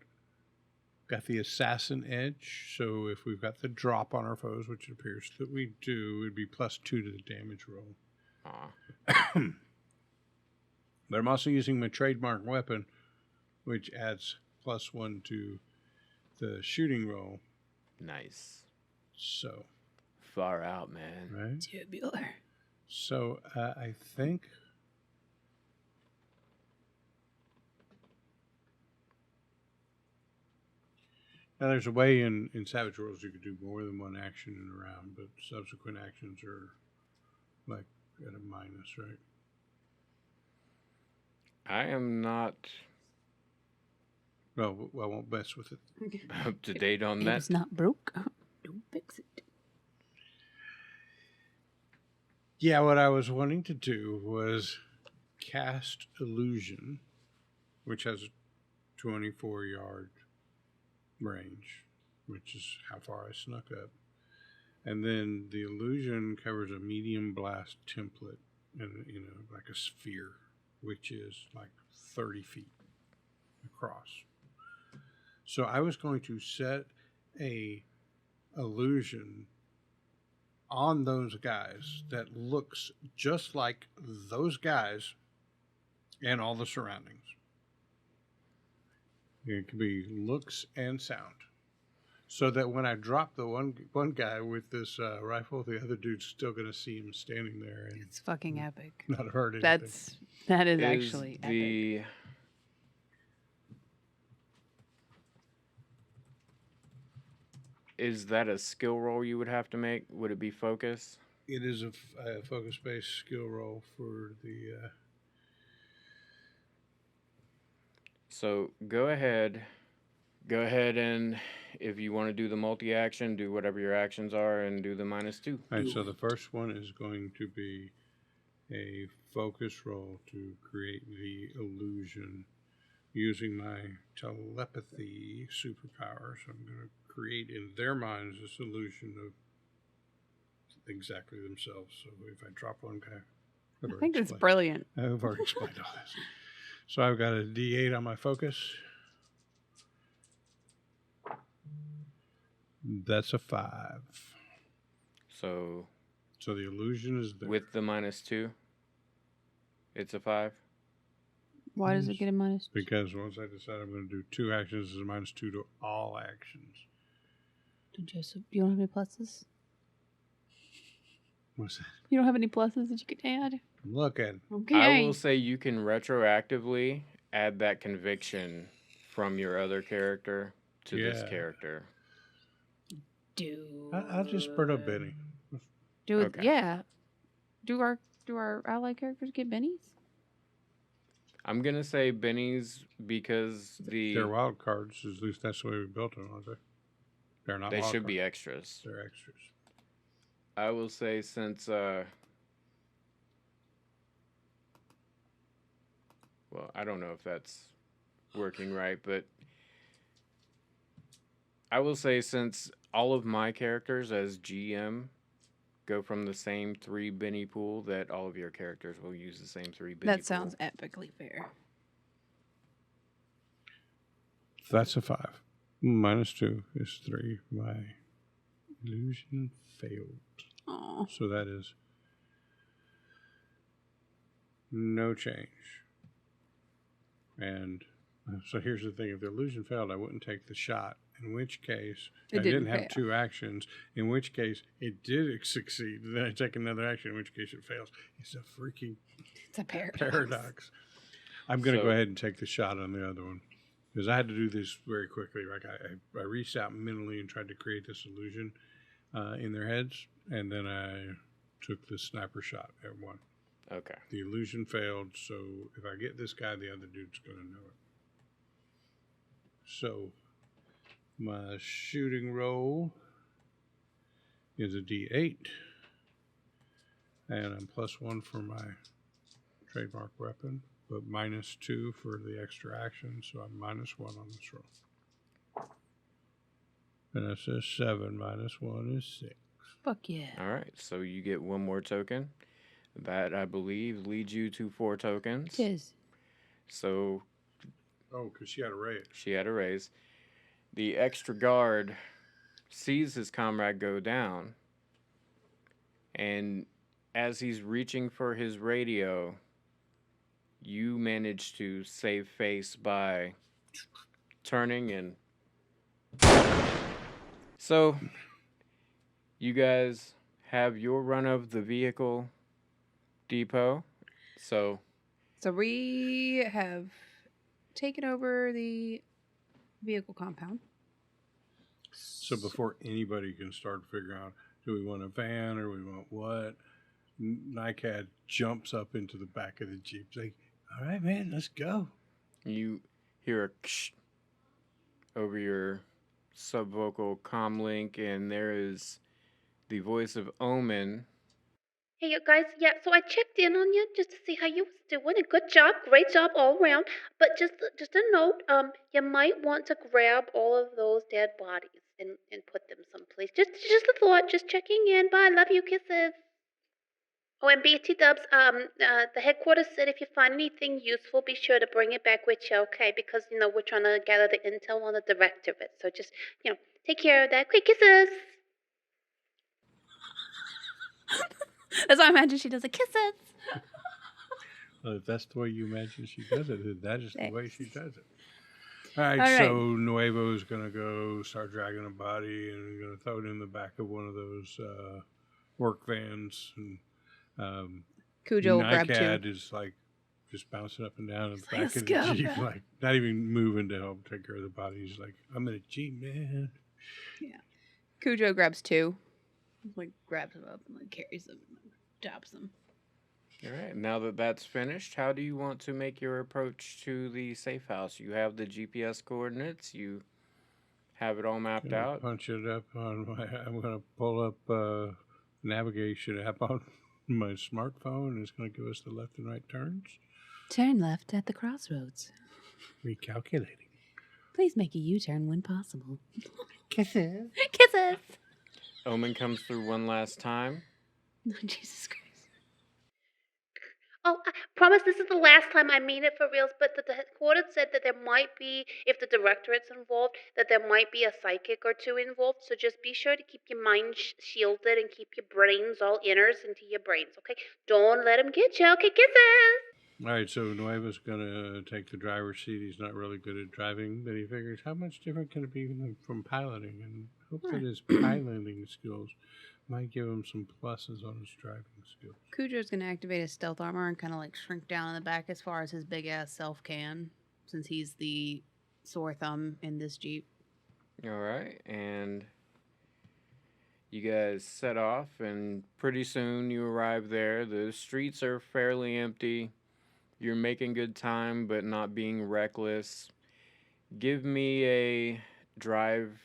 got the assassin edge. So if we've got the drop on our foes, which it appears that we do, it'd be +2 to the damage roll. Aw. But I'm also using my trademark weapon, which adds +1 to the shooting roll. Nice. So, Far out, man. right? Tubular. So I think now there's a way in Savage Worlds you could do more than one action in a round, but subsequent actions are like at a minus, right? I am not Well, I won't mess with it. up to date on If that. it's not broke, don't fix it. Yeah, what I was wanting to do was cast Illusion, which has a 24-yard range, which is how far I snuck up. And then the illusion covers a medium blast template and, like a sphere, which is like 30 feet across. So I was going to set a illusion on those guys that looks just like those guys and all the surroundings. It can be looks and sound. So that when I drop the one guy with this rifle, the other dude's still going to see him standing there and It's fucking epic. not hurt anything. That is actually epic. Is that a skill roll you would have to make? Would it be focus? It is a focus-based skill roll for the... So go ahead and if you want to do the multi-action, do whatever your actions are and do the -2. All right, so the first one is going to be a focus roll to create the illusion using my telepathy superpower. So I'm going to create in their minds this illusion of exactly themselves. So if I drop one guy... I think it's brilliant. I've already explained all this. So I've got a D8 on my focus. That's a 5. So the illusion is there. with the -2, it's a 5. Why does it get a -2? Because once I decide I'm going to do 2 actions, it's a -2 to all actions. Joseph, you don't have any pluses? What's that? You don't have any pluses that you could add? Look at it. Okay. I will say you can retroactively add that conviction from your other character to this character. I'll just spread up Benny. Okay. Yeah. Do our allied characters get bennies? I'm gonna say Benny's because they're wild cards. At least that's the way we built them, aren't they? They're not. They wild should cards. be extras. They're extras. I will say since well, I don't know if that's working right, but I will say since all of my characters as GM go from the same 3 Benny pool, that all of your characters will use the same 3 Benny pool. That sounds epically fair. That's a 5. -2 is 3. My illusion failed. Aww. So that is no change. And so here's the thing. If the illusion failed, I wouldn't take the shot. In which case, I didn't have 2 actions. In which case, it did succeed. Then I take another action, in which case it fails. It's a freaking paradox. I'm going to go ahead and take the shot on the other one. Because I had to do this very quickly. Like I reached out mentally and tried to create this illusion in their heads. And then I took the sniper shot at one. Okay. The illusion failed. So if I get this guy, the other dude's going to know it. So my shooting roll is a D8. And I'm +1 for my trademark weapon, but -2 for the extra action. So I'm -1 on this roll. And it says 7 -1 is 6. Fuck yeah. All right. So you get 1 more token. That, I believe, leads you to 4 tokens. Yes. So... Oh, because she had a raise. She had a raise. The extra guard sees his comrade go down, and as he's reaching for his radio, you manage to save face by turning and... So, you guys have your run of the vehicle depot. So we have taken over the vehicle compound. So before anybody can start figuring out, do we want a van or we want what? NICAD jumps up into the back of the Jeep. Like, all right, man, let's go. You hear a ksh over your subvocal comlink, and there is the voice of Omen. Hey, you guys, yeah, so I checked in on you just to see how you was doing. A good job, great job all around. But just a note, you might want to grab all of those dead bodies and put them someplace. Just a thought, just checking in. Bye, love you, kisses. Oh, and BT Dubs, the headquarters said if you find anything useful, be sure to bring it back with you, okay? Because, we're trying to gather the intel on the Directorate. So just, take care of that. Quick kisses. That's how I imagine she does it. Kisses. Well, if that's the way you imagine she does it, then that is the way she does it. All All right, right. so Nuevo's going to go start dragging a body and going to throw it in the back of one of those work vans. And Cujo will grab two. NICAD is like just bouncing up and down in the back Let's of the go, Jeep, bro. like not even moving to help take care of the body. He's like, I'm in a Jeep, man. Yeah. Cujo grabs two. Like, grabs them up and like carries them and drops them. All right. Now that that's finished, how do you want to make your approach to the safe house? You have the GPS coordinates. You have it all mapped Gonna out. punch it up on my. I'm gonna pull up navigation app on my smartphone, and it's gonna give us the left and right turns. Turn left at the crossroads. Recalculating. Please make a U-turn when possible. Kisses. Kisses! Omen comes through one last time. Jesus Christ. Oh, I promise this is the last time I mean it for reals, but the court said that there might be, if the Directorate's involved, that there might be a psychic or two involved, so just be sure to keep your mind shielded and keep your brains all inners into your brains, okay? Don't let him get you, okay? Kisses! All right, so Nuevo's gonna take the driver's seat. He's not really good at driving, but he figures how much different can it be from piloting, and hopes that his piloting skills might give him some pluses on his driving skills. Cujo's gonna activate his stealth armor and kind of like shrink down in the back as far as his big ass self can, since he's the sore thumb in this Jeep. All right. And you guys set off, and pretty soon you arrive there. The streets are fairly empty. You're making good time, but not being reckless. Give me a drive,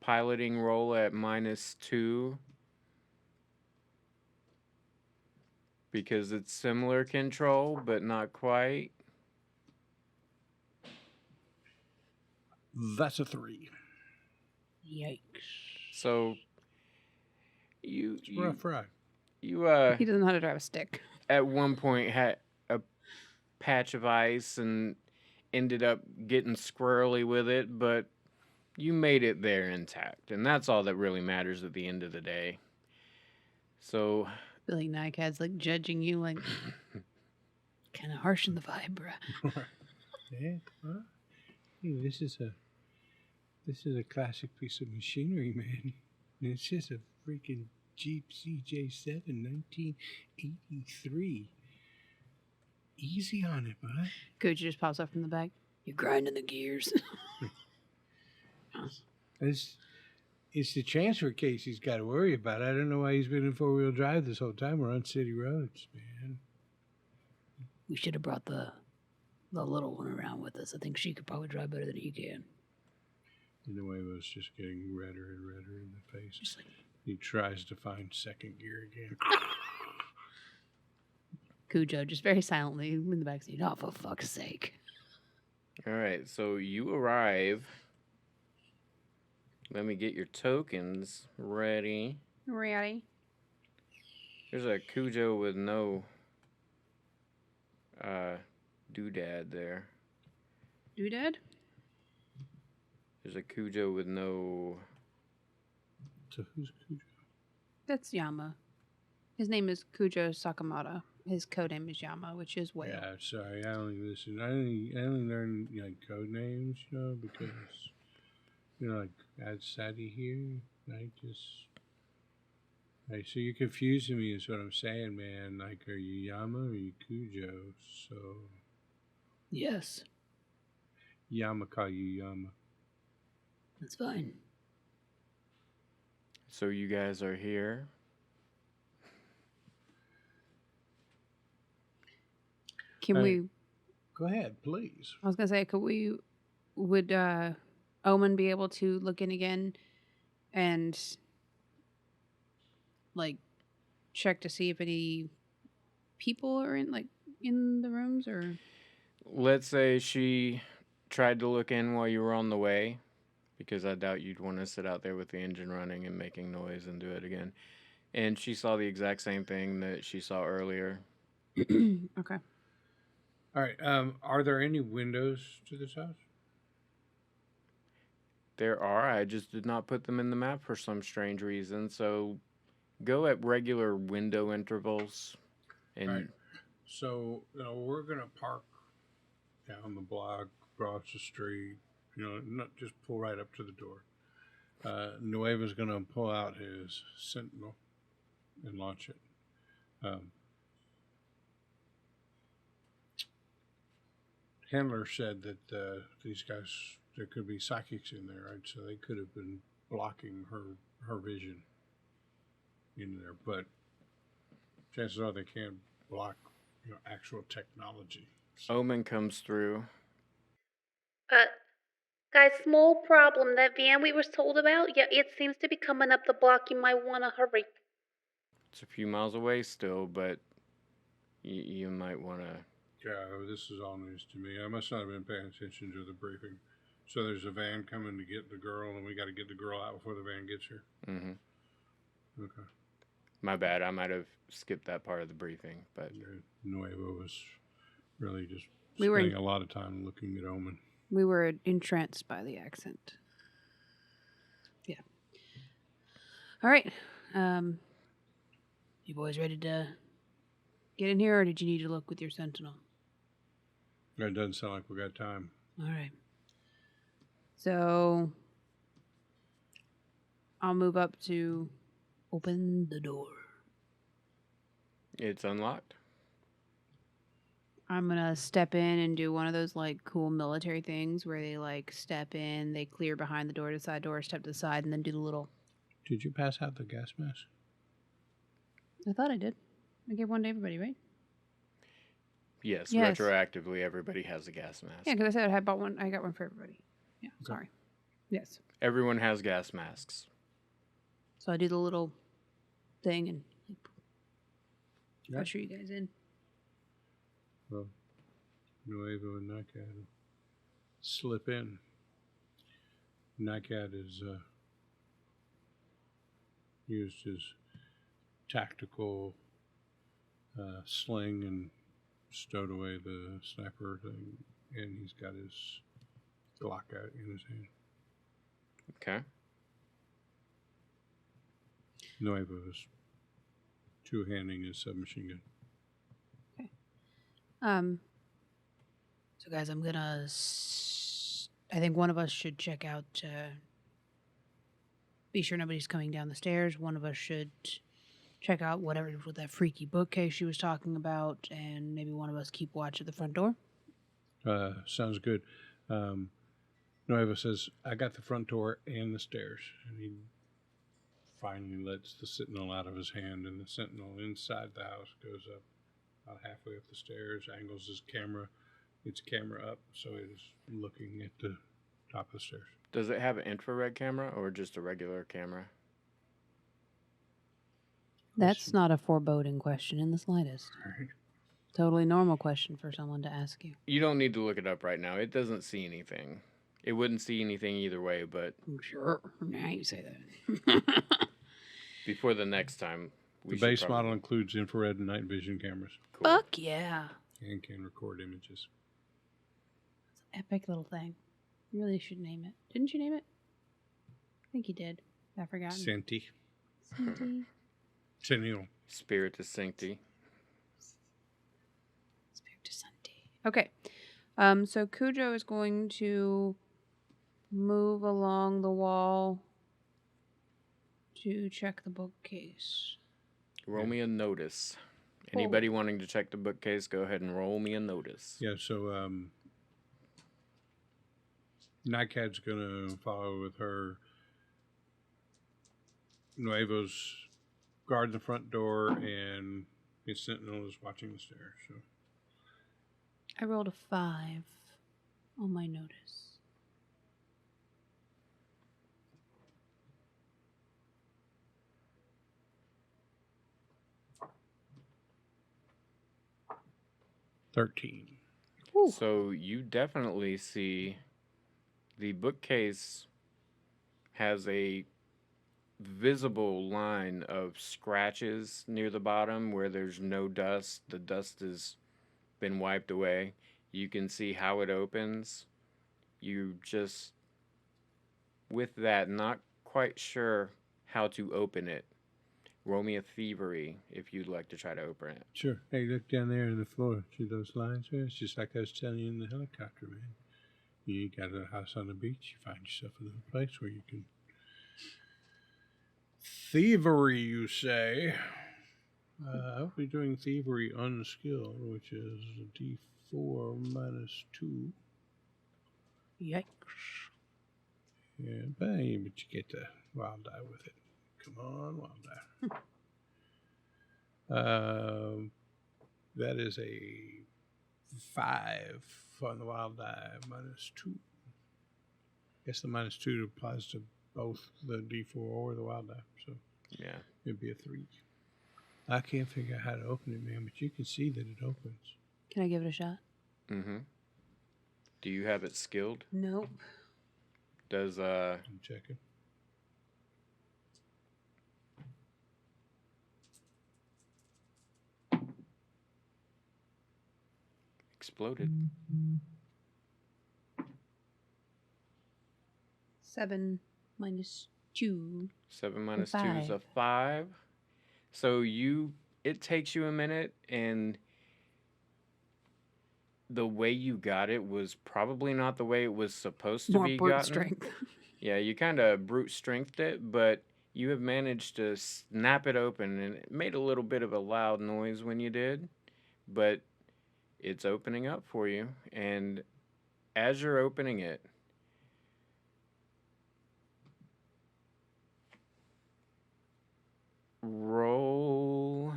piloting roll at -2. Because it's similar control, but not quite. That's a 3. Yikes. So you It's a rough ride. you He doesn't know how to drive a stick. at one point had a patch of ice and ended up getting squirrely with it, but you made it there intact, and that's all that really matters at the end of the day. So I feel like NICAD's like judging you, like kind of harsh in the vibe, bruh. Yeah, well, hey, this is a classic piece of machinery, man. And it's just a freaking Jeep CJ7 1983. Easy on it, bud. Cujo just pops up from the back. You're grinding the gears. It's the transfer case he's got to worry about. I don't know why he's been in 4-wheel drive this whole time. We're on city roads, man. We should have brought the little one around with us. I think she could probably drive better than he can. And Nuevo's just getting redder and redder in the face. Just like He tries to find second gear again. Cujo, just very silently in the backseat. Oh, for fuck's sake. all right, so you arrive. Let me get your tokens ready. Ready? There's a Cujo with no doodad there. Doodad? There's a Cujo with no. So who's Cujo? That's Yama. His name is Cujo Sakamata. His codename is Yama, which is whale. Yeah, sorry, I only listen. I only learn code names, because like add Sadie here. So you're confusing me, is what I'm saying, man. Like, are you Yama or are you Cujo? So Yes, Yama call you Yama. that's fine. So you guys are here. Can Hey. we... Go ahead, please. I was going to say, would Omen be able to look in again and, like, check to see if any people are in the rooms, or... Let's say she tried to look in while you were on the way, because I doubt you'd want to sit out there with the engine running and making noise and do it again. And she saw the exact same thing that she saw earlier. Okay. All right. Are there any windows to this house? There are. I just did not put them in the map for some strange reason. So Go at regular window intervals. And Right. So, we're going to park down the block, across the street, not just pull right up to the door. Nuevo's going to pull out his Sentinel and launch it. Handler said that these guys, there could be psychics in there, right? So they could have been blocking her vision in there, but chances are they can't block actual technology. So. Omen comes through. Guys, small problem. That van we were told about, yeah, it seems to be coming up the block. You might want to hurry. It's a few miles away still, but you might want to... Yeah, this is all news to me. I must not have been paying attention to the briefing. So there's a van coming to get the girl, and we got to get the girl out before the van gets here? Mm-hmm. Okay. My bad. I might have skipped that part of the briefing, but... Nuevo was really just spending a lot of time looking at Omen. We were entranced by the accent. Yeah. All right. You boys ready to get in here, or did you need to look with your Sentinel? It doesn't sound like we got time. All right. So I'll move up to open the door. It's unlocked. I'm going to step in and do one of those like cool military things where they like step in, they clear behind the door to the side door, step to the side, and then do the little... Did you pass out the gas mask? I thought I did. I gave one to everybody, right? Yes, Yes. Retroactively, everybody has a gas mask. Yeah, because I said I bought one. I got one for everybody. Yeah, Okay. sorry. Yes. Everyone has gas masks. So I do the little thing and Yeah. usher you guys in. Well, Nuevo and Nycat slip in. Nycat is used his tactical sling and stowed away the sniper thing, and he's got his Glock out in his hand. Okay. Nuevo is two-handing his submachine gun. So guys, I'm gonna. I think one of us should check out. Be sure nobody's coming down the stairs. One of us should check out whatever with that freaky bookcase she was talking about, and maybe one of us keep watch at the front door. Sounds good. Nuevo says, I got the front door and the stairs. And he finally lets the Sentinel out of his hand, and the Sentinel inside the house goes up about halfway up the stairs, angles its camera up so it is looking at the top of the stairs. Does it have an infrared camera or just a regular camera? That's not a foreboding question in the slightest. All right. Totally normal question for someone to ask you. You don't need to look it up right now. It doesn't see anything. It wouldn't see anything either way, but I'm sure. Now you say that. before the next time, The base model includes infrared and night vision cameras Cool. Fuck yeah. and can record images. Epic little thing. You really should name it. Didn't you name it? I think you did. I've forgotten. Senti. Santi. Sentinel. Spirit is Sancti. Spirit to Santi. Okay. So Cujo is going to move along the wall to check the bookcase. Roll me a notice. Anybody wanting to check the bookcase, go ahead and roll me a notice. Yeah, so Nycat's going to follow with her. Nuevo's guard the front door, and his Sentinel is watching the stairs. So. I rolled a 5 on my notice. $13. Ooh. So you definitely see the bookcase has a visible line of scratches near the bottom where there's no dust. The dust has been wiped away. You can see how it opens. You just, with that, not quite sure how to open it. Roll me a thievery if you'd like to try to open it. Sure. Hey, look down there in the floor. See those lines there? It's just like I was telling you in the helicopter, man. You got a house on the beach. You find yourself a little place where you can... Thievery, you say? I'll be doing thievery unskilled, which is a D4 minus 2. Yikes. Yeah, but you get the wild die with it. Come on, wild die. That is a 5 on the wild die, minus 2. I guess the minus 2 applies to both the D4 or the wild die, so Yeah. it'd be a 3. I can't figure out how to open it, man, but you can see that it opens. Can I give it a shot? Mm-hmm. Do you have it skilled? Nope. Does I'm checking. exploded? 7 minus 2. 7 minus 2 is a 5. 5. So it takes you a minute, and the way you got it was probably not the way it was supposed to More be brute gotten. strength. Yeah, you kind of brute strengthed it, but you have managed to snap it open, and it made a little bit of a loud noise when you did, but it's opening up for you, and as you're opening it, roll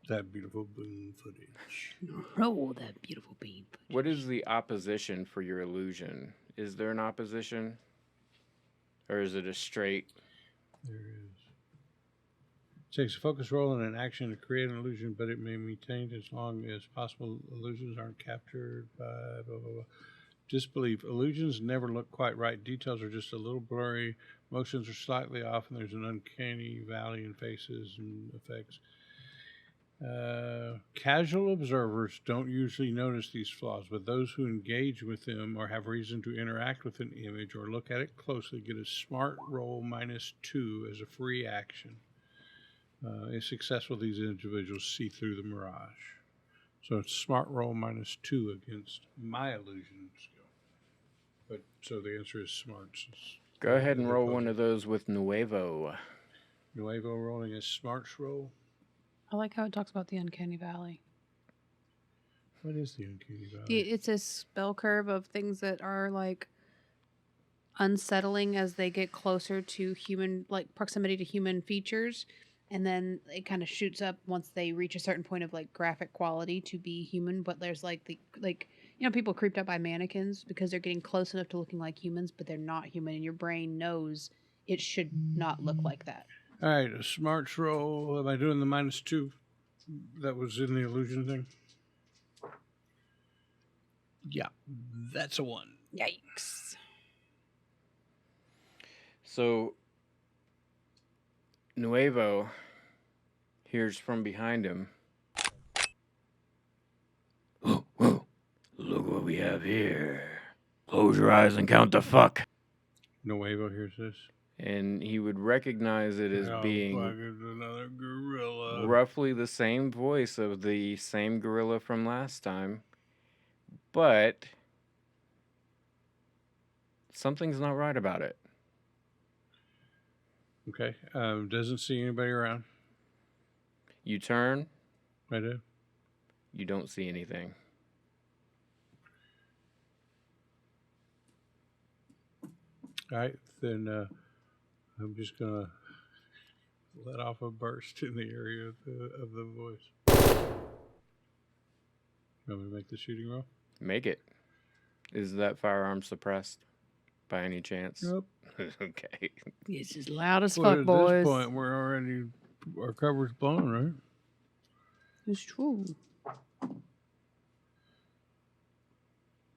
That beautiful boom footage. Roll that beautiful beam. what is the opposition for your illusion? Is there an opposition? Or is it a straight? There is. It takes a focus roll and an action to create an illusion, but it may be maintained as long as possible illusions aren't captured by blah, blah, blah. Disbelief. Illusions never look quite right. Details are just a little blurry. Motions are slightly off, and there's an uncanny valley in faces and effects. Casual observers don't usually notice these flaws, but those who engage with them or have reason to interact with an image or look at it closely get a smart roll -2 as a free action. If successful, these individuals see through the mirage. So it's smart roll -2 against my illusion skill. But so the answer is smarts. Go ahead and roll one of those with Nuevo. Nuevo rolling a smarts roll. I like how it talks about the uncanny valley. What is the uncanny valley? It's a spell curve of things that are like unsettling as they get closer to human, like proximity to human features, and then it kind of shoots up once they reach a certain point of like graphic quality to be human. But there's like people creeped out by mannequins because they're getting close enough to looking like humans, but they're not human, and your brain knows it should not look like that. All right, a smarts roll. Am I doing the -2 that was in the illusion thing? Yeah, that's a 1. Yikes. So Nuevo hears from behind him. Whoa, whoa, look what we have here. Close your eyes and count the fuck. Nuevo hears this. And he would recognize it as being another gorilla. roughly the same voice of the same gorilla from last time. But something's not right about it. Okay. Doesn't see anybody around. You turn, I do. you don't see anything. All right, then I'm just gonna let off a burst in the area of the voice. You want me to make the shooting roll? Make it. Is that firearm suppressed by any chance? Nope. Okay. It's as loud as Well, fuck, at boys. this point, we're already our cover's blown, right? It's true.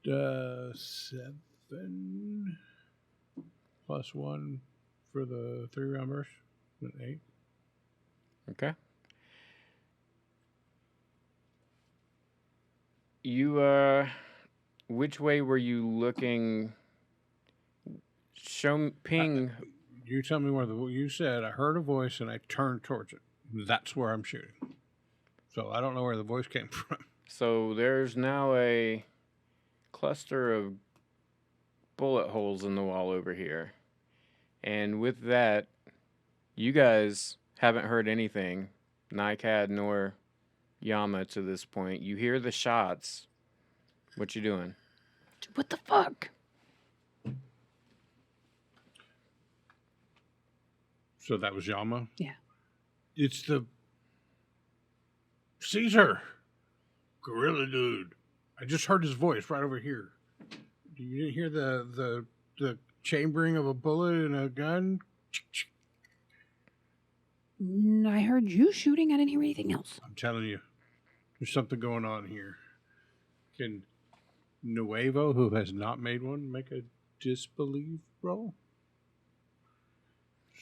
7 plus 1 for the 3-round burst. 8. Okay. You, which way were you looking? Ping. You tell me where you said I heard a voice and I turned towards it. That's where I'm shooting. So I don't know where the voice came from. So there's now a cluster of bullet holes in the wall over here. And with that, you guys haven't heard anything, NICAD nor Yama to this point. You hear the shots. What you doing? What the fuck? So that was Yama? Yeah. It's the Caesar. Gorilla dude. I just heard his voice right over here. You didn't hear the chambering of a bullet in a gun? I heard you shooting. I didn't hear anything else. I'm telling you, there's something going on here. Can Nuevo, who has not made one, make a disbelief roll?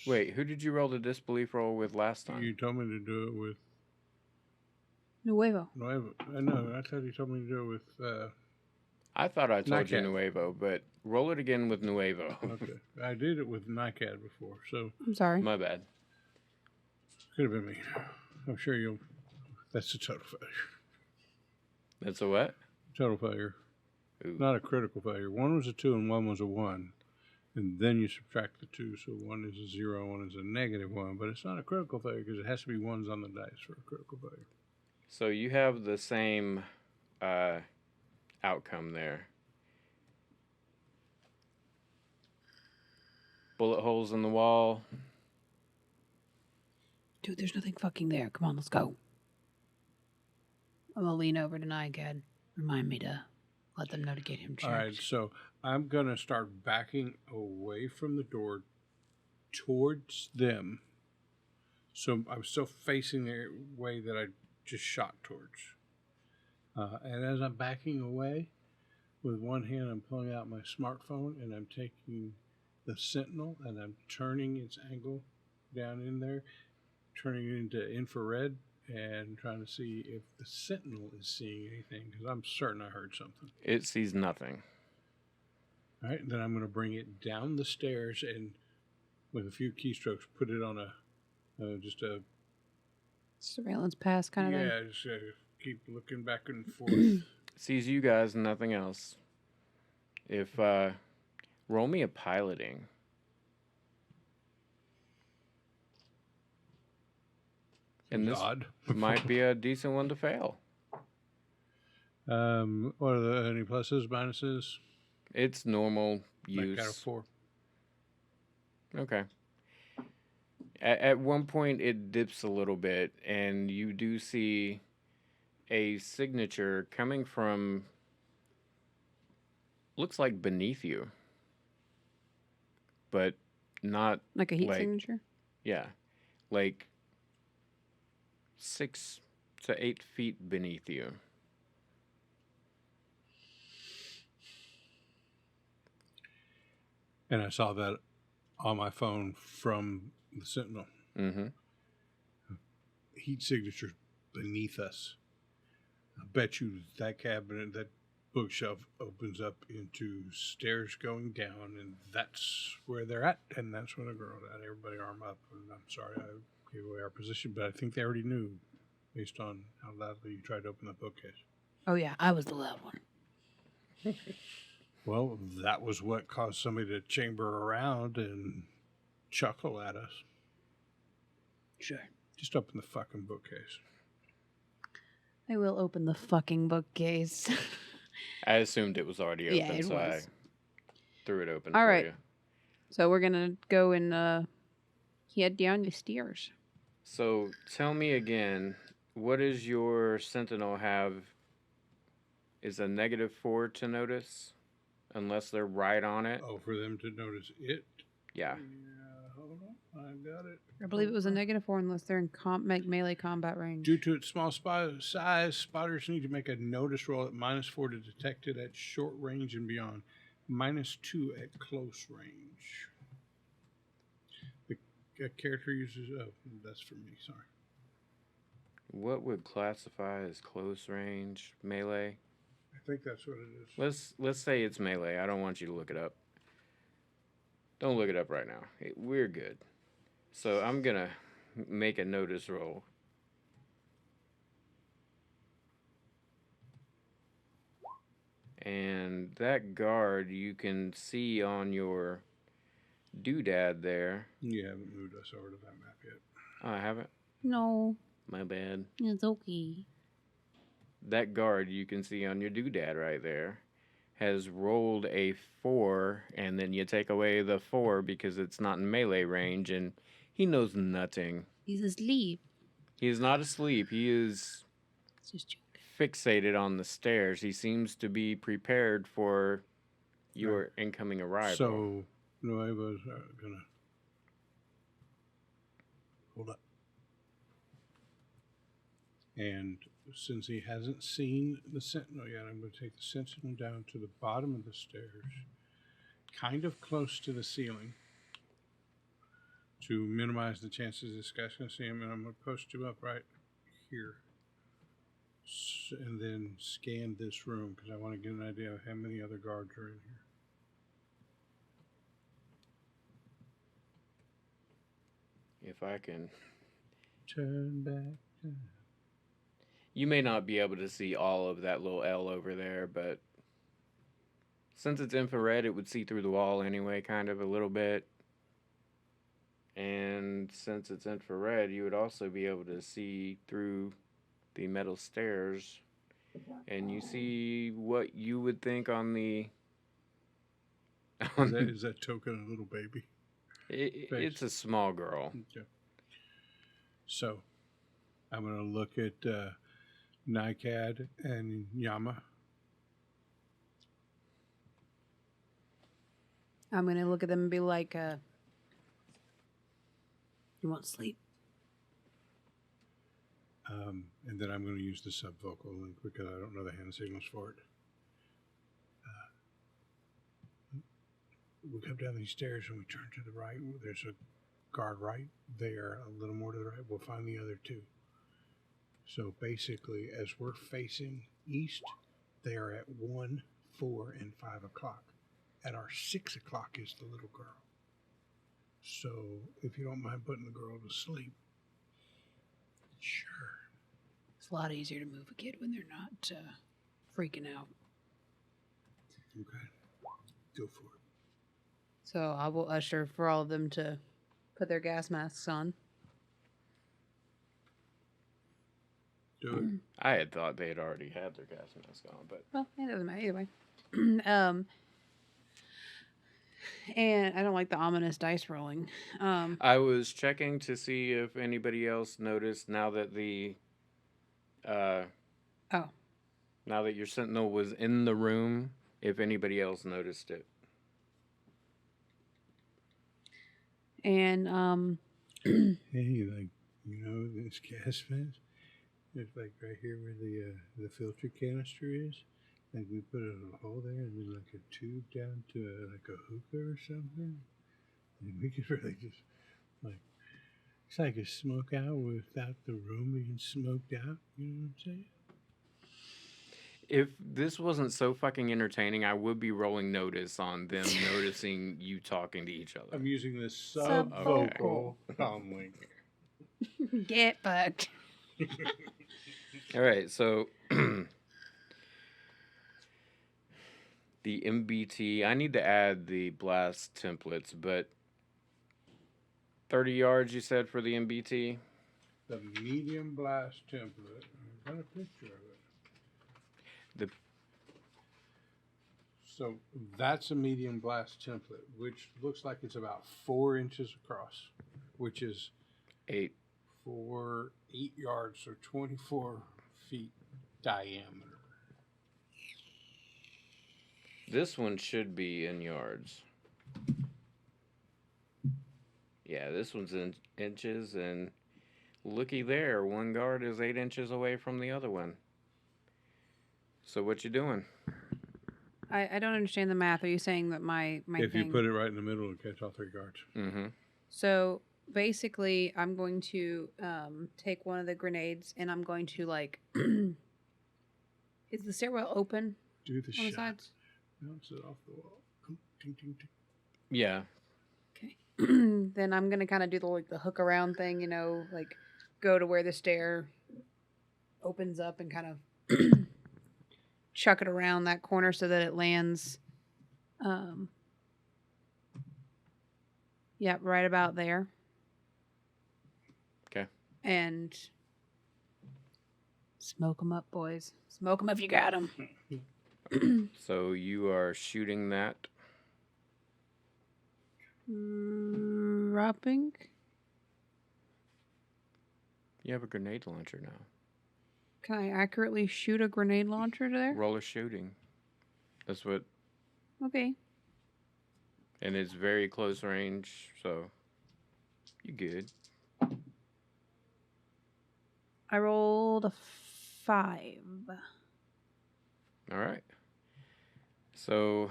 Wait, who did you roll the disbelief roll with last time? You told me to do it with Nuevo. Nuevo. No, I thought you told me to do it with... I thought I told you NICAD. Nuevo, but roll it again with Nuevo. Okay. I did it with NICAD before, so I'm sorry. My bad. could have been me. I'm sure you'll... That's a total failure. That's a what? Total failure. Ooh. Not a critical failure. One was a 2 and one was a 1. And then you subtract the 2, so 1 is a 0, 1 is a -1. But it's not a critical failure because it has to be 1s on the dice for a critical failure. So you have the same outcome there. Bullet holes in the wall. Dude, there's nothing fucking there. Come on, let's go. I'm gonna lean over to NICAD. Remind me to let them know to get him checked. All right, so I'm going to start backing away from the door towards them. So I'm still facing the way that I just shot towards. And as I'm backing away, with one hand I'm pulling out my smartphone and I'm taking the Sentinel and I'm turning its angle down in there, turning it into infrared and trying to see if the Sentinel is seeing anything because I'm certain I heard something. It sees nothing. All right, then I'm going to bring it down the stairs and with a few keystrokes put it on just a Surveillance pass kind of thing. yeah, just keep looking back and forth. Sees you guys and nothing else. If roll me a piloting. And this Odd. might be a decent one to fail. What are any pluses, minuses? It's normal Like out of use. 4. Okay. At one point, it dips a little bit, and you do see a signature coming from, looks like beneath you, but not, Like a heat Like- signature? yeah, like 6 to 8 feet beneath you. And I saw that on my phone from the Sentinel. Mm-hmm. Heat signature beneath us. I bet you that cabinet, that bookshelf opens up into stairs going down, and that's where they're at, and that's where the girl's at. Everybody arm up. And I'm sorry I gave away our position, but I think they already knew based on how loudly you tried to open the bookcase. Oh, yeah, I was the loud one. Well, that was what caused somebody to chamber around and chuckle at us. Sure. Just open the fucking bookcase. I will open the fucking bookcase. I assumed it was already open, Yeah, it so was. I threw it open All for right. you. So we're going to go and head down the stairs. So tell me again, what does your Sentinel have? Is a -4 to notice? Unless they're right on it? Oh, for them to notice it? Yeah. Yeah, hold on. I got it. I believe it was a -4 unless they're in melee combat range. Due to its small size, spotters need to make a notice roll at -4 to detect it at short range and beyond. -2 at close range. The character uses... Oh, that's for me, sorry. What would classify as close range melee? I think that's what it is. Let's say it's melee. I don't want you to look it up. Don't look it up right now. We're good. So I'm going to make a notice roll. And that guard you can see on your doodad there. You haven't moved us over to that map yet. Oh, I haven't? No, My bad. it's okay. That guard you can see on your doodad right there has rolled a 4, and then you take away the 4 because it's not in melee range, and he knows nothing. He's asleep. He is not asleep. He is It's just joking. fixated on the stairs. He seems to be prepared for your incoming arrival. So, Nuevo's gonna hold up. And since he hasn't seen the sentinel yet, I'm going to take the sentinel down to the bottom of the stairs, kind of close to the ceiling, to minimize the chances this guy's going to see him. And I'm going to post him up right here. And then scan this room, because I want to get an idea of how many other guards are in here. If I can... Turn back time. You may not be able to see all of that little L over there, but since it's infrared, it would see through the wall anyway, kind of a little bit. And since it's infrared, you would also be able to see through the metal stairs. And you see what you would think on the... Is that token a little baby? It's a small girl. Okay. So, I'm going to look at NICAD and Yama. I'm going to look at them and be like, you want sleep? And then I'm going to use the subvocal link because I don't know the hand signals for it. We come down these stairs and we turn to the right. There's a guard right there, a little more to the right. We'll find the other two. So basically, as we're facing east, they are at 1, 4, and 5 o'clock. At our 6 o'clock is the little girl. So if you don't mind putting the girl to sleep. Sure. It's a lot easier to move a kid when they're not freaking out. Okay. Go for it. So I will usher for all of them to put their gas masks on. Do it. I had thought they had already had their gas mask on, but... Well, it doesn't matter either way. And I don't like the ominous dice rolling. I was checking to see if anybody else noticed now that the... Now that your sentinel was in the room, if anybody else noticed it. And Hey, like, you know, this gas mask, it's like right here where the filter canister is. Like we put a little hole there and then like a tube down to like a hookah or something. And we could really just like, it's like a smoke out without the room being smoked out. You know what I'm saying? If this wasn't so fucking entertaining, I would be rolling notice on them noticing you talking to each other. I'm using this Subvocal. comm link. get fucked. All right, so the MBT, I need to add the blast templates, but 30 yards you said for the MBT? The medium blast template. I've got a picture of it. So that's a medium blast template, which looks like it's about 4 inches across, which is 8 yards, so 24 feet diameter. This one should be in yards. Yeah, this one's in inches, and looky there, one guard is 8 inches away from the other one. So what you doing? I don't understand the math. Are you saying that my If thing... you put it right in the middle, it'll catch all 3 guards. Mm-hmm. So basically, I'm going to take one of the grenades and I'm going to like... Is the stairwell open Do the on the shot. sides? Bounce it off the wall. Ting, ting, ting. Yeah. then I'm gonna kind of do the hook around thing, you know, like go to where the stair opens up and kind of chuck it around that corner so that it lands. Yeah, right about there. Okay. And smoke them up, boys. Smoke them if you got them. So you are shooting that. Dropping. You have a grenade launcher now. Can I accurately shoot a grenade launcher there? Roller shooting. That's what. Okay. And it's very close range, so you good. I rolled a 5. All right. So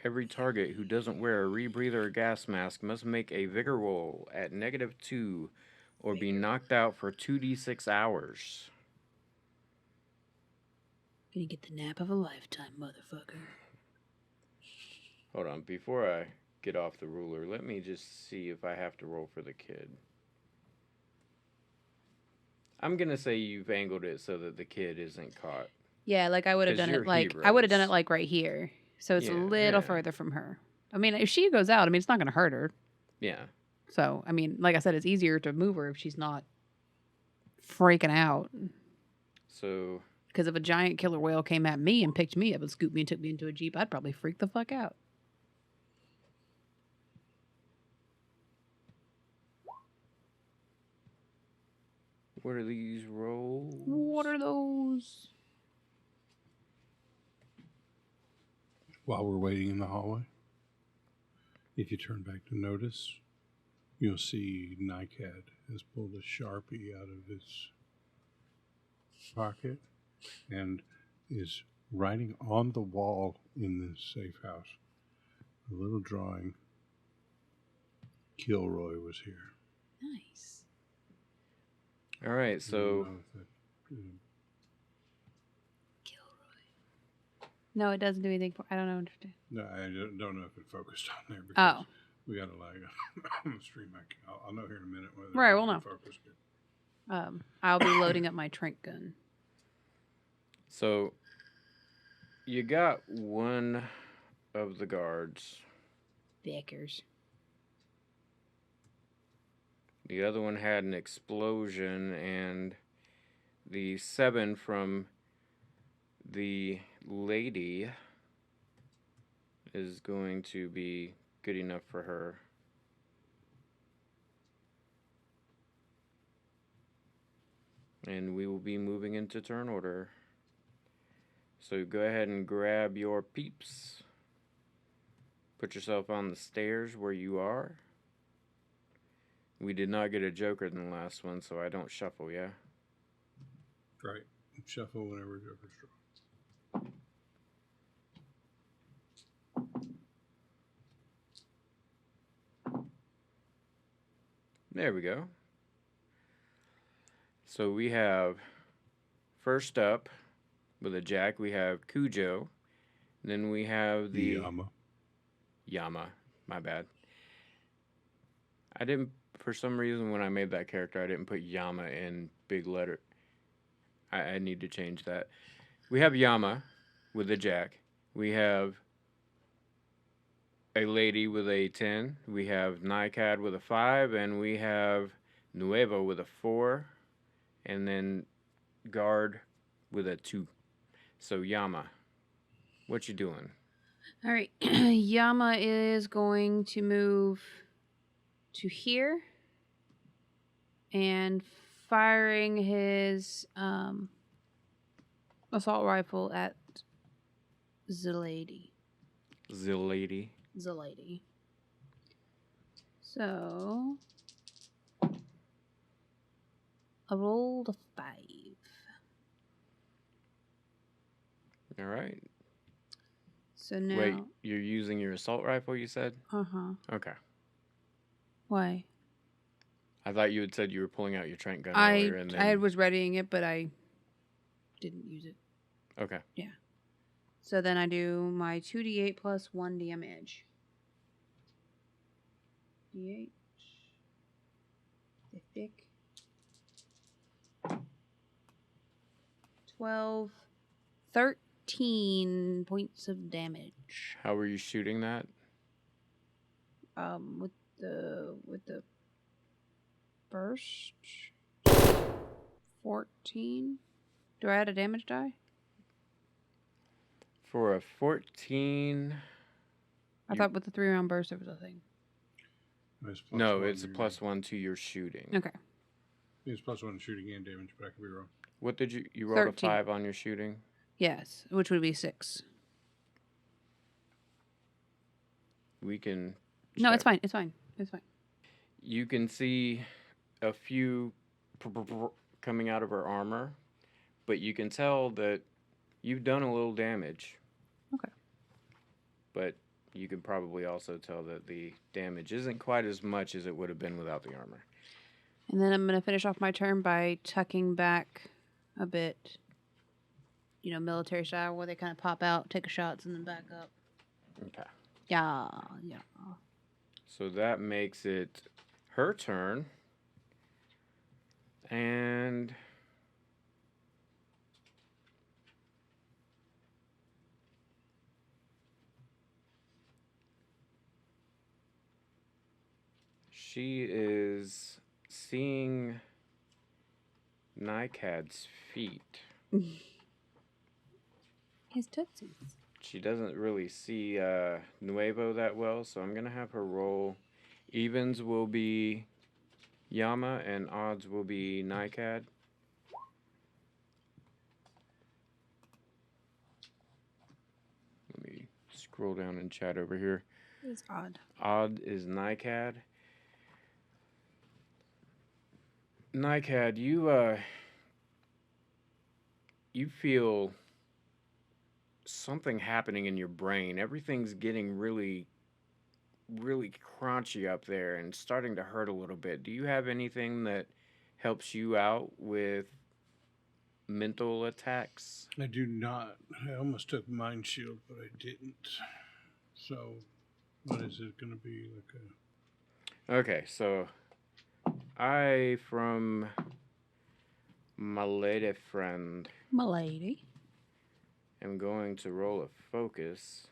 every target who doesn't wear a rebreather or gas mask must make a vigor roll at -2 or be knocked out for 2d6 hours. Gonna get the nap of a lifetime, motherfucker. Hold on, before I get off the ruler, let me just see if I have to roll for the kid. I'm gonna say you've angled it so that the kid isn't caught. Yeah, like I would have 'Cause done you're it like I would have done it heroes. like right here. So it's a Yeah, little yeah. further from her. I mean, if she goes out, I mean, it's not going to hurt her. Yeah. So, I mean, like I said, it's easier to move her if she's not freaking out. So Because if a giant killer whale came at me and picked me up and scooped me and took me into a Jeep, I'd probably freak the fuck out. what are these rolls? What are those? While we're waiting in the hallway, if you turn back to notice, you'll see NICAD has pulled a Sharpie out of his pocket and is writing on the wall in this safe house a little drawing. Kilroy was here. Nice. All right, I don't so know if that, No, it doesn't do anything. I don't understand. no, I don't know if it focused on there because Oh. we got a lag on the stream. I'll know here in a minute whether Right, it we'll know. focused it. I'll be loading up my trank gun. So you got one of the guards. Beckers. The other one had an explosion, and the 7 from the lady is going to be good enough for her. And we will be moving into turn order. So go ahead and grab your peeps. Put yourself on the stairs where you are. We did not get a joker in the last one, so I don't shuffle, yeah? Right. Shuffle whenever Joker's draw. There we go. So we have, first up, with a jack, we have Cujo. Then we have the Yama. My bad. I didn't, for some reason, when I made that character, I didn't put Yama in big letter. I need to change that. We have Yama with a jack. We have a lady with a 10. We have NICAD with a 5. And we have Nuevo with a 4. And then guard with a 2. So Yama, what you doing? All right. Yama is going to move to here and firing his assault rifle at the lady. The lady. The lady. So I rolled a 5. All right. So now. Wait, you're using your assault rifle, you said? Uh-huh. Okay. Why? I thought you had said you were pulling out your trank gun earlier. And then... I was readying it, but I didn't use it. Okay. Yeah. So then I do my 2d8 plus 1 damage. D8. The thick. 12. 13 points of damage. How were you shooting that? With the burst. 14. Do I add a damage die? For a 14... I thought with the 3-round burst there was a thing. No, it's a +1 to your shooting. Okay. It's +1 shooting and damage, but I could be wrong. What did you rolled 13. a 5 on your shooting? Yes, which would be 6. We can... No, it's check. fine. It's fine. It's fine. You can see a few coming out of her armor, but you can tell that you've done a little damage. Okay. But you can probably also tell that the damage isn't quite as much as it would have been without the armor. And then I'm going to finish off my turn by tucking back a bit. You know, military style, where they kind of pop out, take a shots, and then back up. Okay. Yeah. So that makes it her turn. And... she is seeing Nycad's feet. His tootsies. She doesn't really see Nuevo that well, so I'm going to have her roll. Evens will be Yama, and odds will be Nycad. Let me scroll down and chat over here. It's odd. Odd is Nycad. Nycad, you feel something happening in your brain. Everything's getting really, really crunchy up there and starting to hurt a little bit. Do you have anything that helps you out with mental attacks? I do not. I almost took Mind Shield, but I didn't. So, what is it going to be? Like a... Okay, so I, from my lady friend, Milady. am going to roll a focus.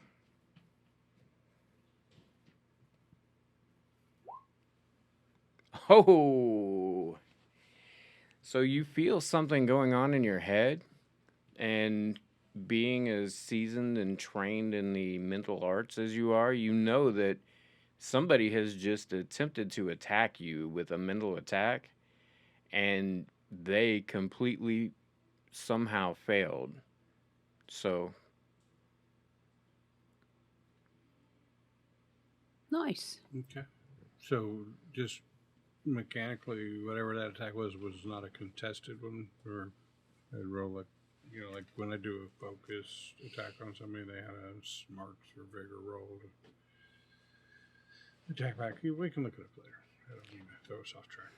Oh! So you feel something going on in your head, and being as seasoned and trained in the mental arts as you are, you know that somebody has just attempted to attack you with a mental attack, and they completely somehow failed. So, Nice. Okay. So, just mechanically, whatever that attack was not a contested one, or I'd roll like, you know, like when I do a focus attack on somebody, they had a smarts or vigor roll to attack back. We can look it up later. I don't mean to throw us off track.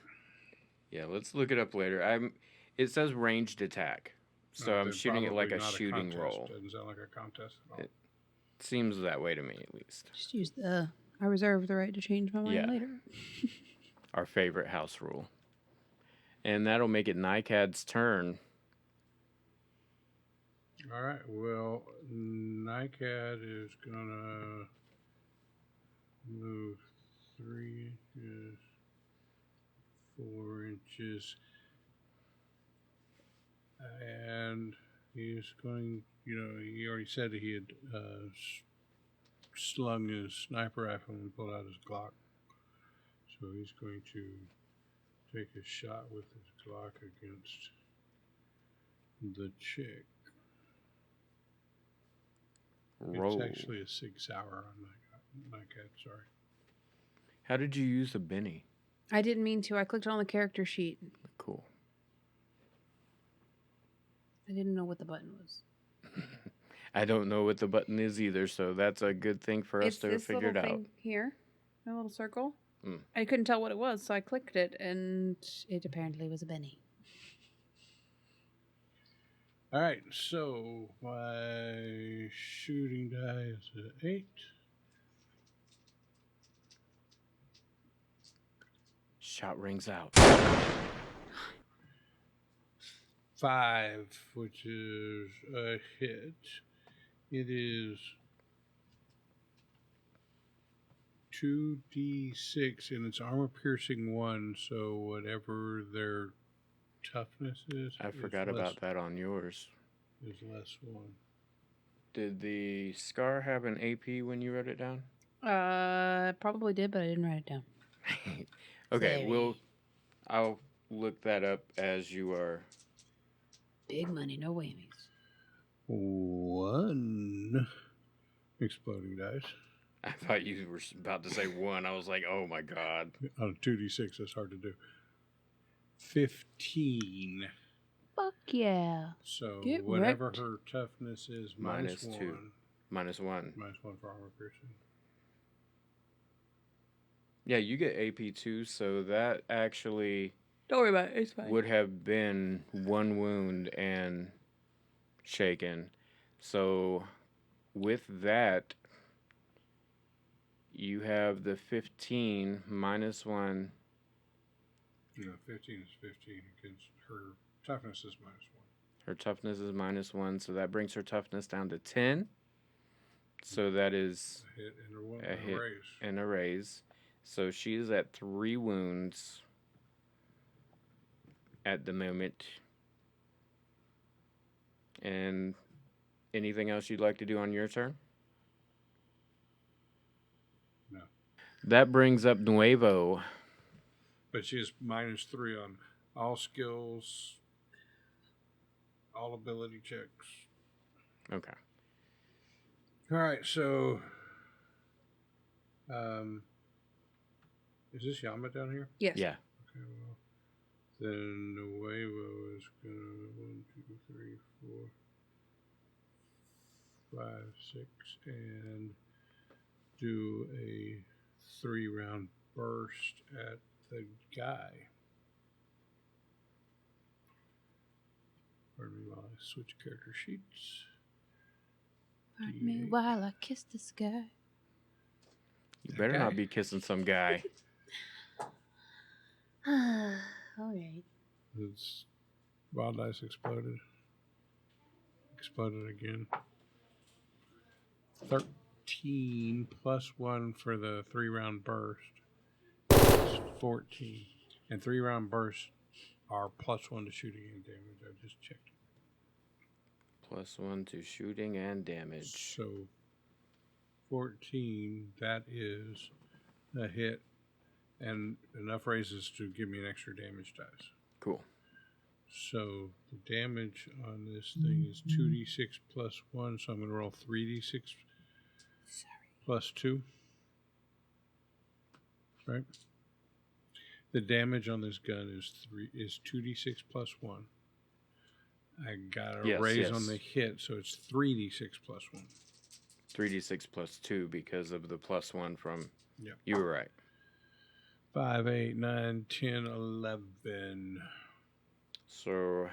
yeah, let's look it up later. It says ranged attack, so I'm Then shooting it like a probably not shooting contest. roll. Doesn't sound like a contest at all. It seems that way to me, at least. Just use the... I reserve the right to change my mind Yeah. later. Our favorite house rule. And that'll make it Nycad's turn. All right. Well, Nycad is gonna move 3 inches, 4 inches, and he's going. You know, he already said he had slung his sniper rifle and pulled out his Glock. So he's going to take a shot with his Glock against the chick. Roll. It's actually a 6 hour on my cat, sorry. How did you use the Benny? I didn't mean to. I clicked on the character sheet. Cool. I didn't know what the button was. I don't know what the button is either, so that's a good thing for us It's to this figure it little out. thing here, a little circle. Mm. I couldn't tell what it was, so I clicked it, and it apparently was a Benny. All right, so my shooting die is an 8. Shout rings out. 5, which is a hit. It is 2d6, and it's armor piercing 1, so whatever their toughness is. I forgot about that on yours. Is less 1. Did the SCAR have an AP when you wrote it down? Probably did, but I didn't write it down. Okay, Sorry. I'll look that up as you are. Big money, no whammies. 1 exploding dice. I thought you were about to say 1. I was like, oh my god. On a 2d6, that's hard to do. 15. Fuck yeah. So Get whatever wrecked. her toughness is, Minus -1. 2. -1. -1 for armor piercing. Yeah, you get AP too, so that actually Don't worry about it. It's fine. would have been 1 wound and shaken. So with that, you have the 15 -1. 15 is 15 against her toughness is -1. Her toughness is -1, so that brings her toughness down to 10. So that is A hit and a hit raise. and a raise. So she is at 3 wounds at the moment. And anything else you'd like to do on your turn? No. That brings up Nuevo. But she is -3 on all skills, all ability checks. Okay. All right, so is this Yama down here? Yes. Yeah. Okay, well, then Nuevo is gonna 1, 2, 3, 4, 5, 6, and do a 3-round burst at the guy. Pardon me while I switch character sheets. Pardon me while I kiss this guy. You better Okay. not be kissing some guy. All right. It's wild dice exploded. Exploded again. 13 +1 for the 3-round burst. It's 14. And 3-round bursts are +1 to shooting and damage. I just checked. +1 to shooting and damage. So 14, that is a hit and enough raises to give me an extra damage dice. Cool. So the damage on this thing is 2d6 +1, so I'm going to roll 3d6 +2. Right? The damage on this gun is 2d6 +1. I got a raise on the hit, so it's 3d6 +1. 3d6 +2 because of the +1 from... Yep. You were right. 5, 8, 9, 10, 11. So...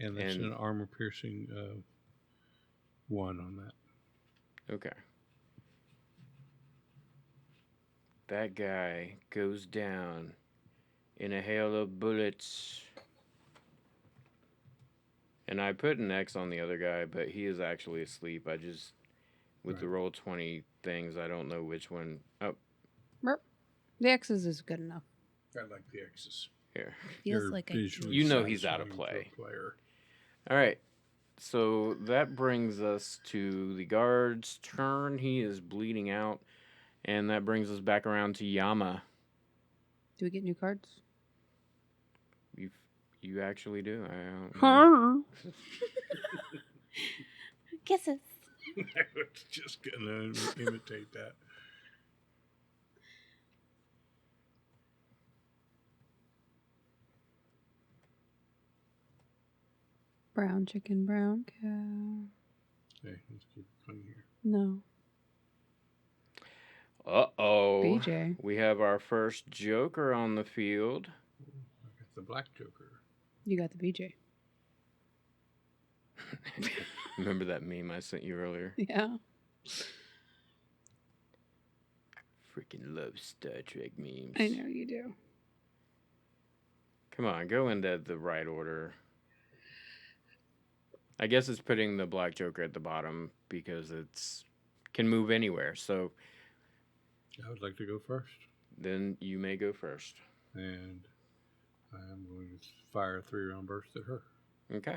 And that's an armor piercing 1 on that. Okay. That guy goes down in a hail of bullets. And I put an X on the other guy, but he is actually asleep. I just, with the roll 20 things, I don't know which one. Oh, The X's is good enough. I like the X's. here. Feels They're like visually You know he's out of satisfying play. for a player. All right. So that brings us to the guard's turn. He is bleeding out. And that brings us back around to Yama. Do we get new cards? You actually do. I don't know. Kisses. I was just going to imitate that. Brown chicken, brown cow. Okay, let's keep it clean here. No. Uh-oh. BJ. We have our first Joker on the field. I got the black Joker. You got the BJ. Remember that meme I sent you earlier? Yeah. Freaking love Star Trek memes. I know you do. Come on, go into the right order. I guess it's putting the Black Joker at the bottom because it's can move anywhere. So I would like to go first. then you may go first. And I am going to fire a 3-round burst at her. Okay.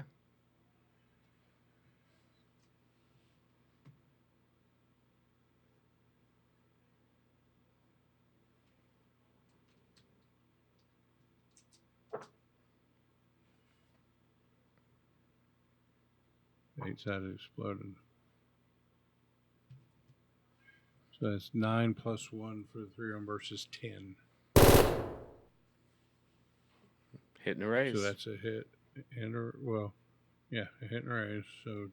Eight-sided exploded. So that's 9 plus 1 for the 3-round burst is 10. Hit and a raise. So that's a hit and a, well, yeah, a hit and a raise. So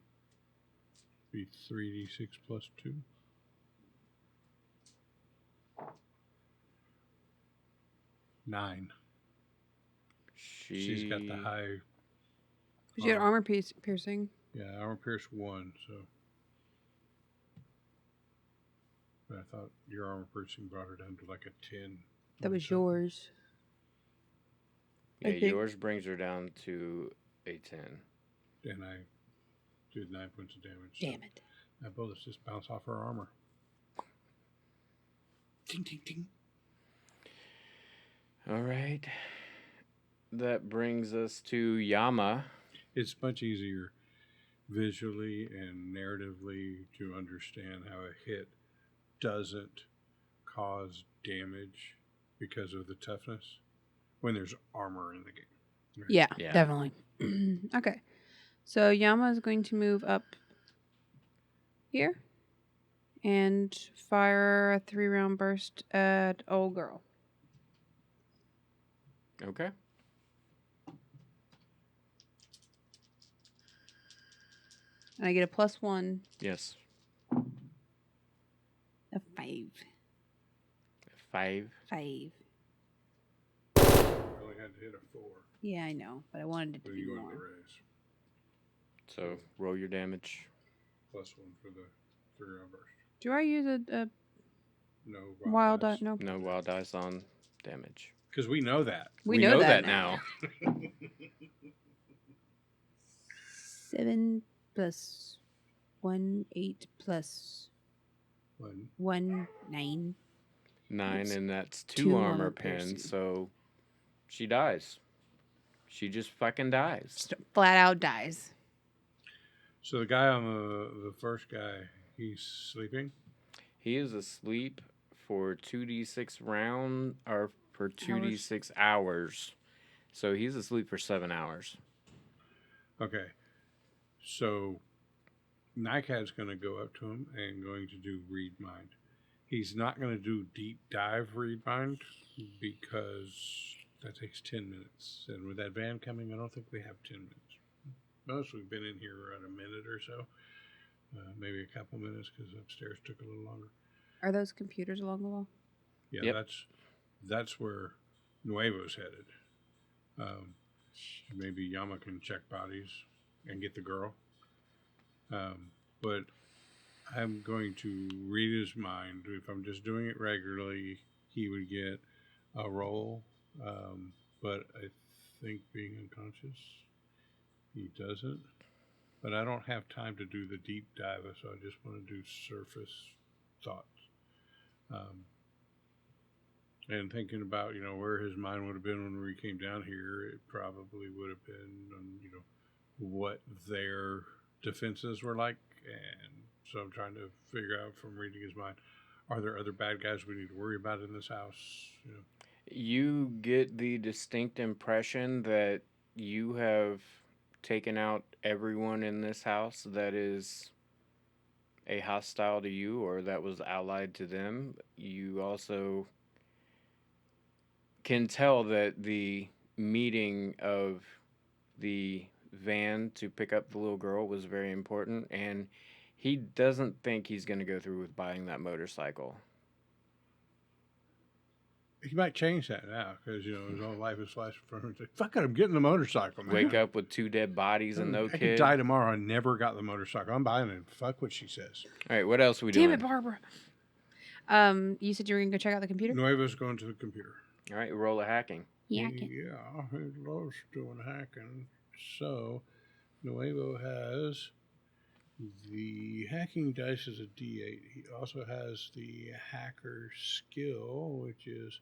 be 3d6 plus 2. Nine. She's got the high. Because you had armor piercing. Yeah, armor pierce 1, so. But I thought your armor piercing brought her down to like a 10. That was yours. Yeah, I think- yours brings her down to a 10. And I did 9 points of damage. Damn it. My bullets just bounce off her armor. Ting, ting, ting. All right. That brings us to Yama. It's much easier visually and narratively to understand how a hit doesn't cause damage because of the toughness when there's armor in the game. Right? Yeah, Yeah. definitely. Okay. So Yama is going to move up here and fire a 3-round burst at old girl. Okay. And I get a +1. Yes. A 5. 5. 5. I only had to hit a 4. Yeah, I know, but I wanted it to But be you wanted to more. raise. So roll your damage. +1 for the 3-round burst. Do I use a No wild dice. No. No wild dice on damage. Because we know that. We know that now. 7 plus 1, 8 plus One. 1, 9. 9, It's and that's 2 2 armor armor pins, piercing. so she dies. She just fucking dies. Just flat out dies. So the guy on the first guy, he's sleeping. He is asleep for 2d6 round or for 2d6 hours. So he's asleep for 7 hours. Okay. So Nycad's going to go up to him and going to do read mind. He's not going to do deep dive read mind because that takes 10 minutes. And with that van coming, I don't think we have 10 minutes. Most we've been in here around a minute or so. Maybe a couple minutes because upstairs took a little longer. Are those computers along the wall? Yeah, Yep. that's where Nuevo's headed. Maybe Yama can check bodies and get the girl. But I'm going to read his mind. If I'm just doing it regularly, he would get a roll. But I think being unconscious, he doesn't. But I don't have time to do the deep dive, so I just want to do surface thoughts. And thinking about, where his mind would have been when we came down here, it probably would have been on, what their defenses were like. And so I'm trying to figure out from reading his mind, are there other bad guys we need to worry about in this house? You get the distinct impression that you have taken out everyone in this house that is a hostile to you or that was allied to them. You also can tell that the meeting of the van to pick up the little girl was very important, and he doesn't think he's going to go through with buying that motorcycle. He might change that now because, his whole life is flashing in front of him. He's like, fuck it, I'm getting the motorcycle, man. Wake up with 2 dead bodies and no I kid. could die tomorrow. I never got the motorcycle. I'm buying it. Fuck what she says. All right, what else are we doing? Damn it, Barbara. You said you were gonna go check out the computer. Nuevo's going to the computer. All right, roll a hacking. Yeah. He loves doing hacking. So, Nuevo has the hacking dice is a D8. He also has the hacker skill, which is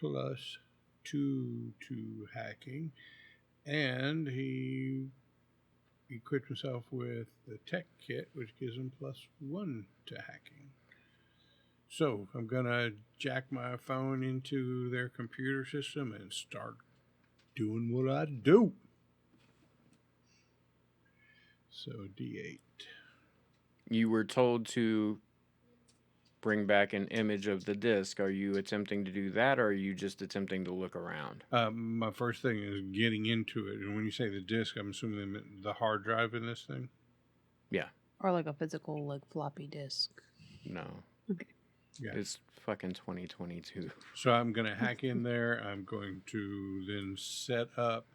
+2 to hacking. And he equipped himself with the tech kit, which gives him +1 to hacking. So I'm going to jack my phone into their computer system and start doing what I do. So D8. You were told to bring back an image of the disk. Are you attempting to do that, or are you just attempting to look around? My first thing is getting into it. And when you say the disk, I'm assuming they meant the hard drive in this thing? Yeah. Or like a physical, like floppy disk. No. Okay. Yeah. It's fucking 2022. So I'm going to hack in there. I'm going to then set up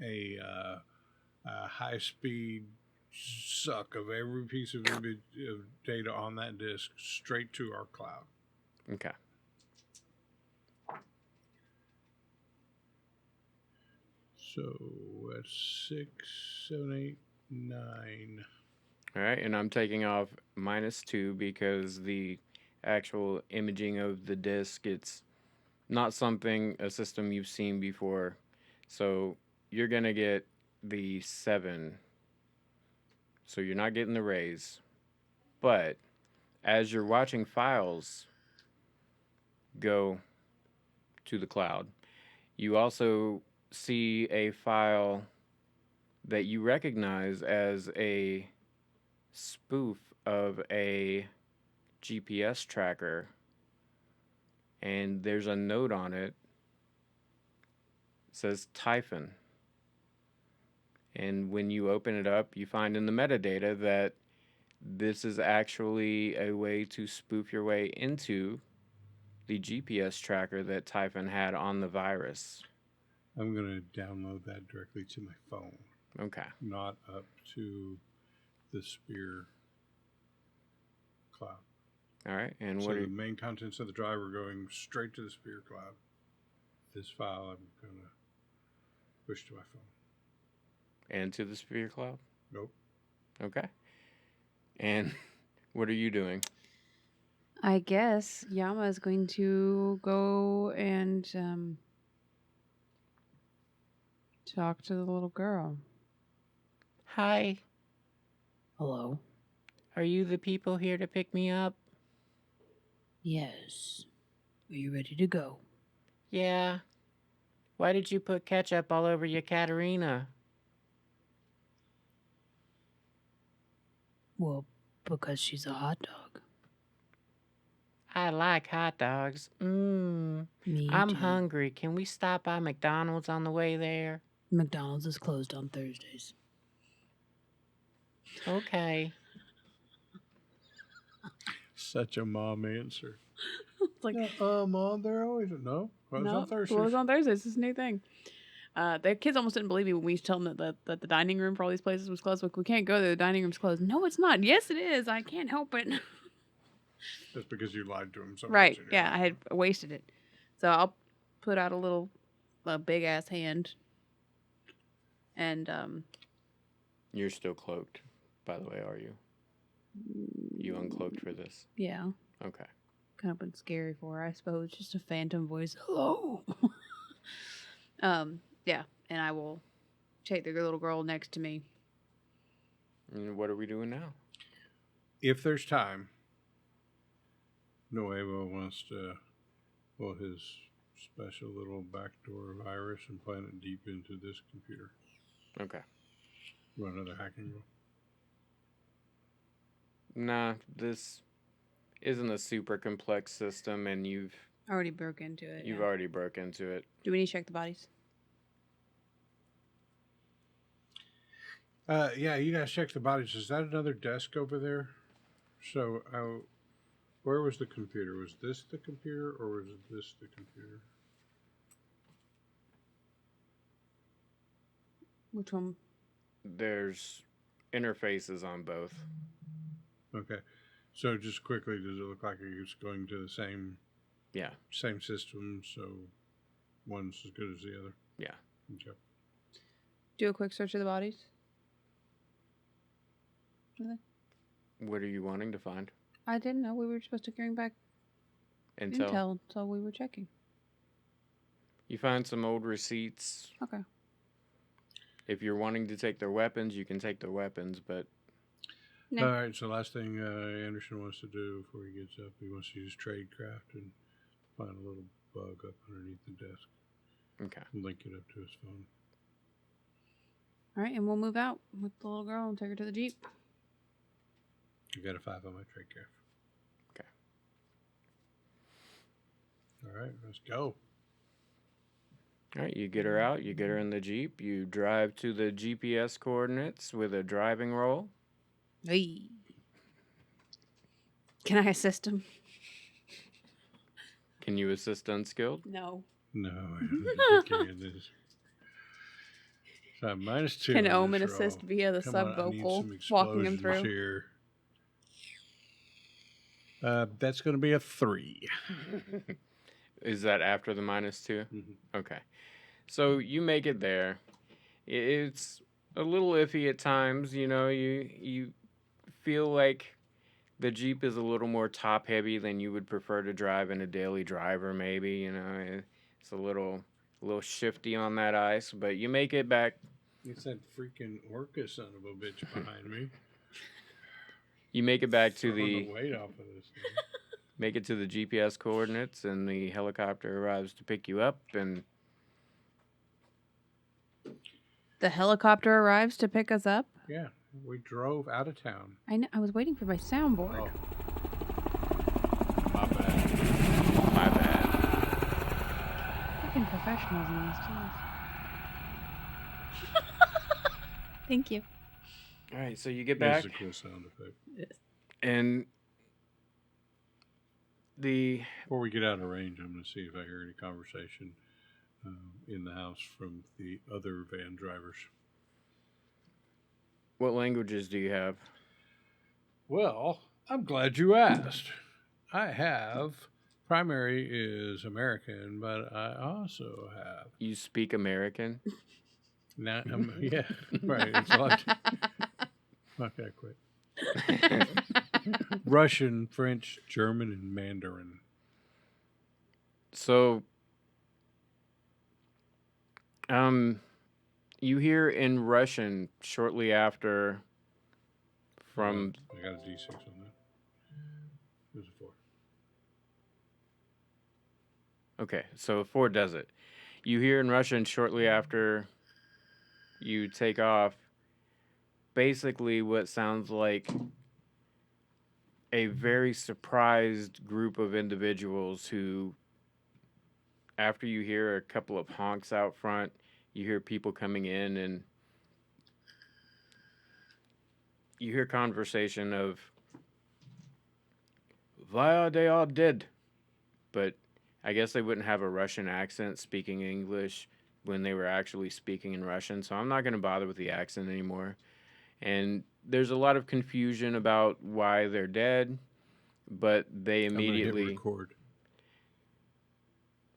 a high-speed suck of every piece of data on that disk straight to our cloud. Okay. So that's 6, 7, 8, 9. All right, and I'm taking off -2 because the actual imaging of the disk, it's not a system you've seen before. So you're going to get the 7. So you're not getting the raise. But as you're watching files go to the cloud, you also see a file that you recognize as a spoof of a GPS tracker, and there's a note on it. It says Typhon. And when you open it up, you find in the metadata that this is actually a way to spoof your way into the GPS tracker that Typhon had on the virus. I'm going to download that directly to my phone. Okay. Not up to the S.P.E.A.R cloud. All right. And So what are the you, main contents of the drive are going straight to the S.P.E.A.R cloud. This file I'm going to push to my phone. and to the S.P.E.A.R cloud? Nope. Okay. And what are you doing? I guess Yama is going to go and talk to the little girl. Hi. Hello? Are you the people here to pick me up? Yes. Are you ready to go? Yeah. Why did you put ketchup all over your Katarina? Well, because she's a hot dog. I like hot dogs. Me I'm too. hungry. Can we stop by McDonald's on the way there? McDonald's is closed on Thursdays. Okay. Such a mom answer. It's like, Mom, they're always on Thursdays. Closed on Thursdays. This is a new thing. The kids almost didn't believe me when we used to tell them that the dining room for all these places was closed. Like, we can't go there. The dining room's closed. No, it's not. Yes, it is. I can't help it. That's because you lied to him so Right. much. Yeah, I had wasted it. So I'll put out a big ass hand. And You're still cloaked, by the way, are you? You uncloaked for this? yeah, Okay. kind of been scary for her, I suppose. Just a phantom voice. Hello. Yeah, and I will take the little girl next to me. And what are we doing now? If there's time, Nuevo wants to pull his special little backdoor virus and plant it deep into this computer. Okay. Run another hacking roll. Nah, this isn't a super complex system, and you've Already broke into it. yeah. already broke into it. Do we need to check the bodies? Yeah, you guys check the bodies. Is that another desk over there? So Where was the computer? Was this the computer or was this the computer? Which one? There's interfaces on both. Okay. So just quickly, does it look like it's going to the same system, so one's as good as the other? Yeah. Okay. Do a quick search of the bodies. What are you wanting to find? I didn't know we were supposed to bring back intel, so we were checking. You find some old receipts. Okay. If you're wanting to take their weapons, you can take their weapons, but... No. All right, so last thing Anderson wants to do before he gets up, he wants to use tradecraft and find a little bug up underneath the desk. Okay. And link it up to his phone. All right, and we'll move out with the little girl and take her to the Jeep. I got a 5 on my tradecraft. Okay. All right, let's go. All right, you get her out, you get her in the Jeep, you drive to the GPS coordinates with a driving roll. Hey. Can I assist him? Can you assist unskilled? No. No, I don't think you can. So -2. Can on Omen this assist roll. via the Come on, I need sub-vocal, some walking him explosions through? Here. That's going to be a 3. Is that after the -2? Mm-hmm. Okay. So you make it there. It's a little iffy at times, you know, you feel like the Jeep is a little more top heavy than you would prefer to drive in a daily driver, maybe, you know. It's a little shifty on that ice, but you make it back. It's that freaking orca son of a bitch behind me. You make it back to Throwing the weight off of this thing. make it to the GPS coordinates, and the helicopter arrives to pick you up, and The helicopter arrives to pick us up? Yeah, we drove out of town. I know. I was waiting for my soundboard. Oh. My bad. my bad. Fucking professionals in these tools. Thank you. All right, so you get back, That's a cool sound effect. and Before we get out of range, I'm going to see if I hear any conversation in the house from the other van drivers. what languages do you have? Well, I'm glad you asked. I have primary is American, but I also have You speak American? now. Yeah, right. It's a lot. Okay, quit. Russian, French, German, and Mandarin. So, you hear in Russian shortly after from... I got a D6 on that. There's a 4. Okay, so 4 does it. You hear in Russian shortly after you take off basically what sounds like a very surprised group of individuals who, after you hear a couple of honks out front, you hear people coming in, and you hear conversation of, "Why are they all dead?" But I guess they wouldn't have a Russian accent speaking English when they were actually speaking in Russian, so I'm not going to bother with the accent anymore. And there's a lot of confusion about why they're dead, but they I'm gonna immediately... hit record.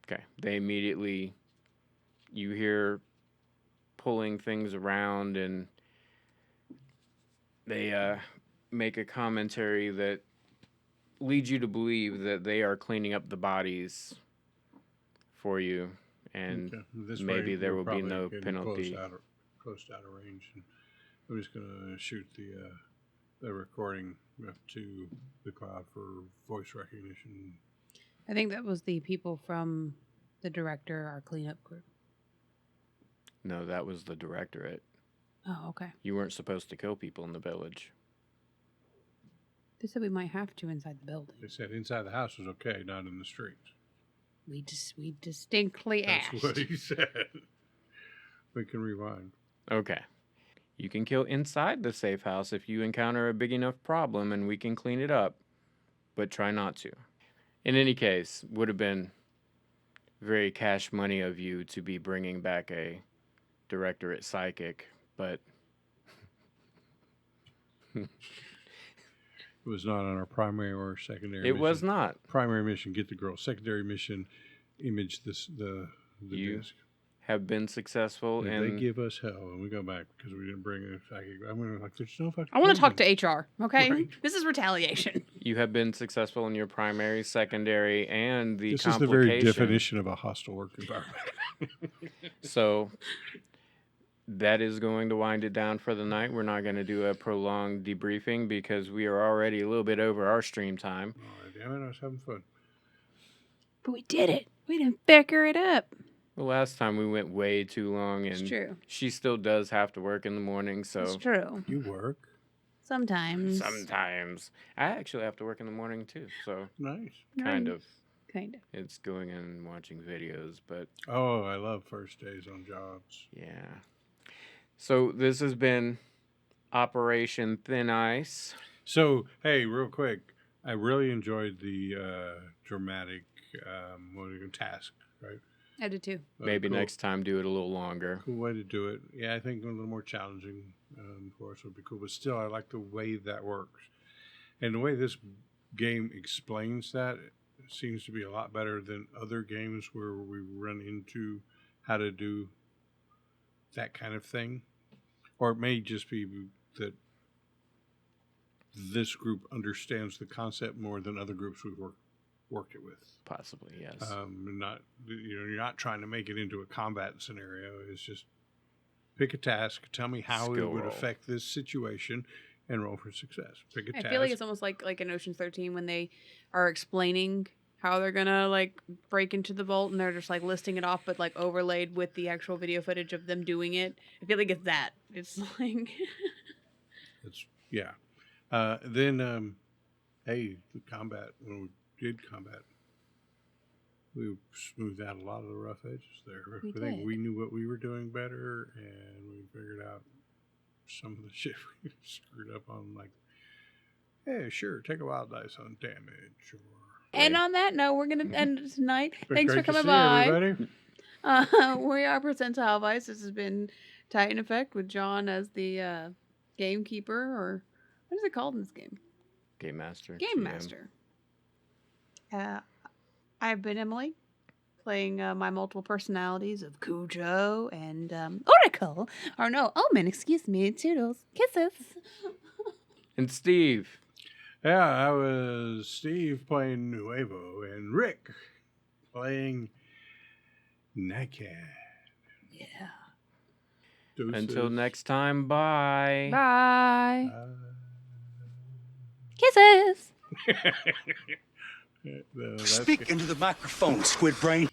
Okay, they immediately... You hear pulling things around, and they make a commentary that leads you to believe that they are cleaning up the bodies for you, and Okay. This maybe way, there we're will be probably no getting penalty. Close out of range. And I'm just gonna shoot the recording up to the cloud for voice recognition. I think that was the people from the director, our cleanup crew. No, that was the Directorate. Oh, okay. You weren't supposed to kill people in the village. They said we might have to inside the building. They said inside the house was okay, not in the streets. We distinctly That's asked. what he said. We can rewind. Okay. You can kill inside the safe house if you encounter a big enough problem, and we can clean it up. but try not to. In any case, would have been very cash money of you to be bringing back a Directorate psychic, but It was not on our primary or secondary it mission. was not. Primary mission, get the girl. Secondary mission, image the You disc. Have been successful If in they give us hell and we go back because we didn't bring a psychic, I'm gonna like, there's no fucking. I want to talk reason. to HR. Okay, Right. this is retaliation. you have been successful in your primary, secondary, and the This is the very complication. definition of a hostile work environment. So that is going to wind it down for the night. We're not going to do a prolonged debriefing because we are already a little bit over our stream time. Oh, damn it, I was having fun. But we did it. We didn't bicker it up. The last time we went way too long, It's and true. she still does have to work in the morning, It's so true. You work. Sometimes. sometimes I actually have to work in the morning too. So Nice. kind of, Kind of. it's going and watching videos, but Oh, I love first days on jobs. yeah. So this has been Operation Thin Ice. So, hey, real quick, I really enjoyed the dramatic task, right? I did too. Maybe Cool. next time do it a little longer. Cool way to do it. Yeah, I think a little more challenging for us would be cool. But still, I like the way that works. And the way this game explains that seems to be a lot better than other games where we run into how to do that kind of thing. Or it may just be that this group understands the concept more than other groups we've worked it with. Possibly, yes. You're not trying to make it into a combat scenario. It's just pick a task, tell me how it Skill would roll. affect this situation, and roll for success. Pick a I task. feel like it's almost like in Ocean's 13 when they are explaining how they're gonna like break into the vault and they're just like listing it off, but like overlaid with the actual video footage of them doing it. I feel like it's that. It's like Yeah. Then, hey, the combat, when we did combat, we smoothed out a lot of the rough edges there. We I think did. we knew what we were doing better, and we figured out some of the shit we screwed up on, like, hey, sure, take a wild dice on damage. Or, And on that note, we're gonna end it tonight. But Thanks for great to coming see by. everybody. We are Percentile Vice. This has been Titan Effect with John as the gamekeeper, or what is it called in this game? Game Master. Game GM. Master. I've been Emily, playing my multiple personalities of Cujo and Oracle. Or no, Omen, excuse me. Toodles. Kisses. And Steve. Yeah, I was Steve playing Nuevo, and Rick playing Nightcat. yeah. Until next time, bye. Bye. Kisses. That's Speak into the microphone, squid brain.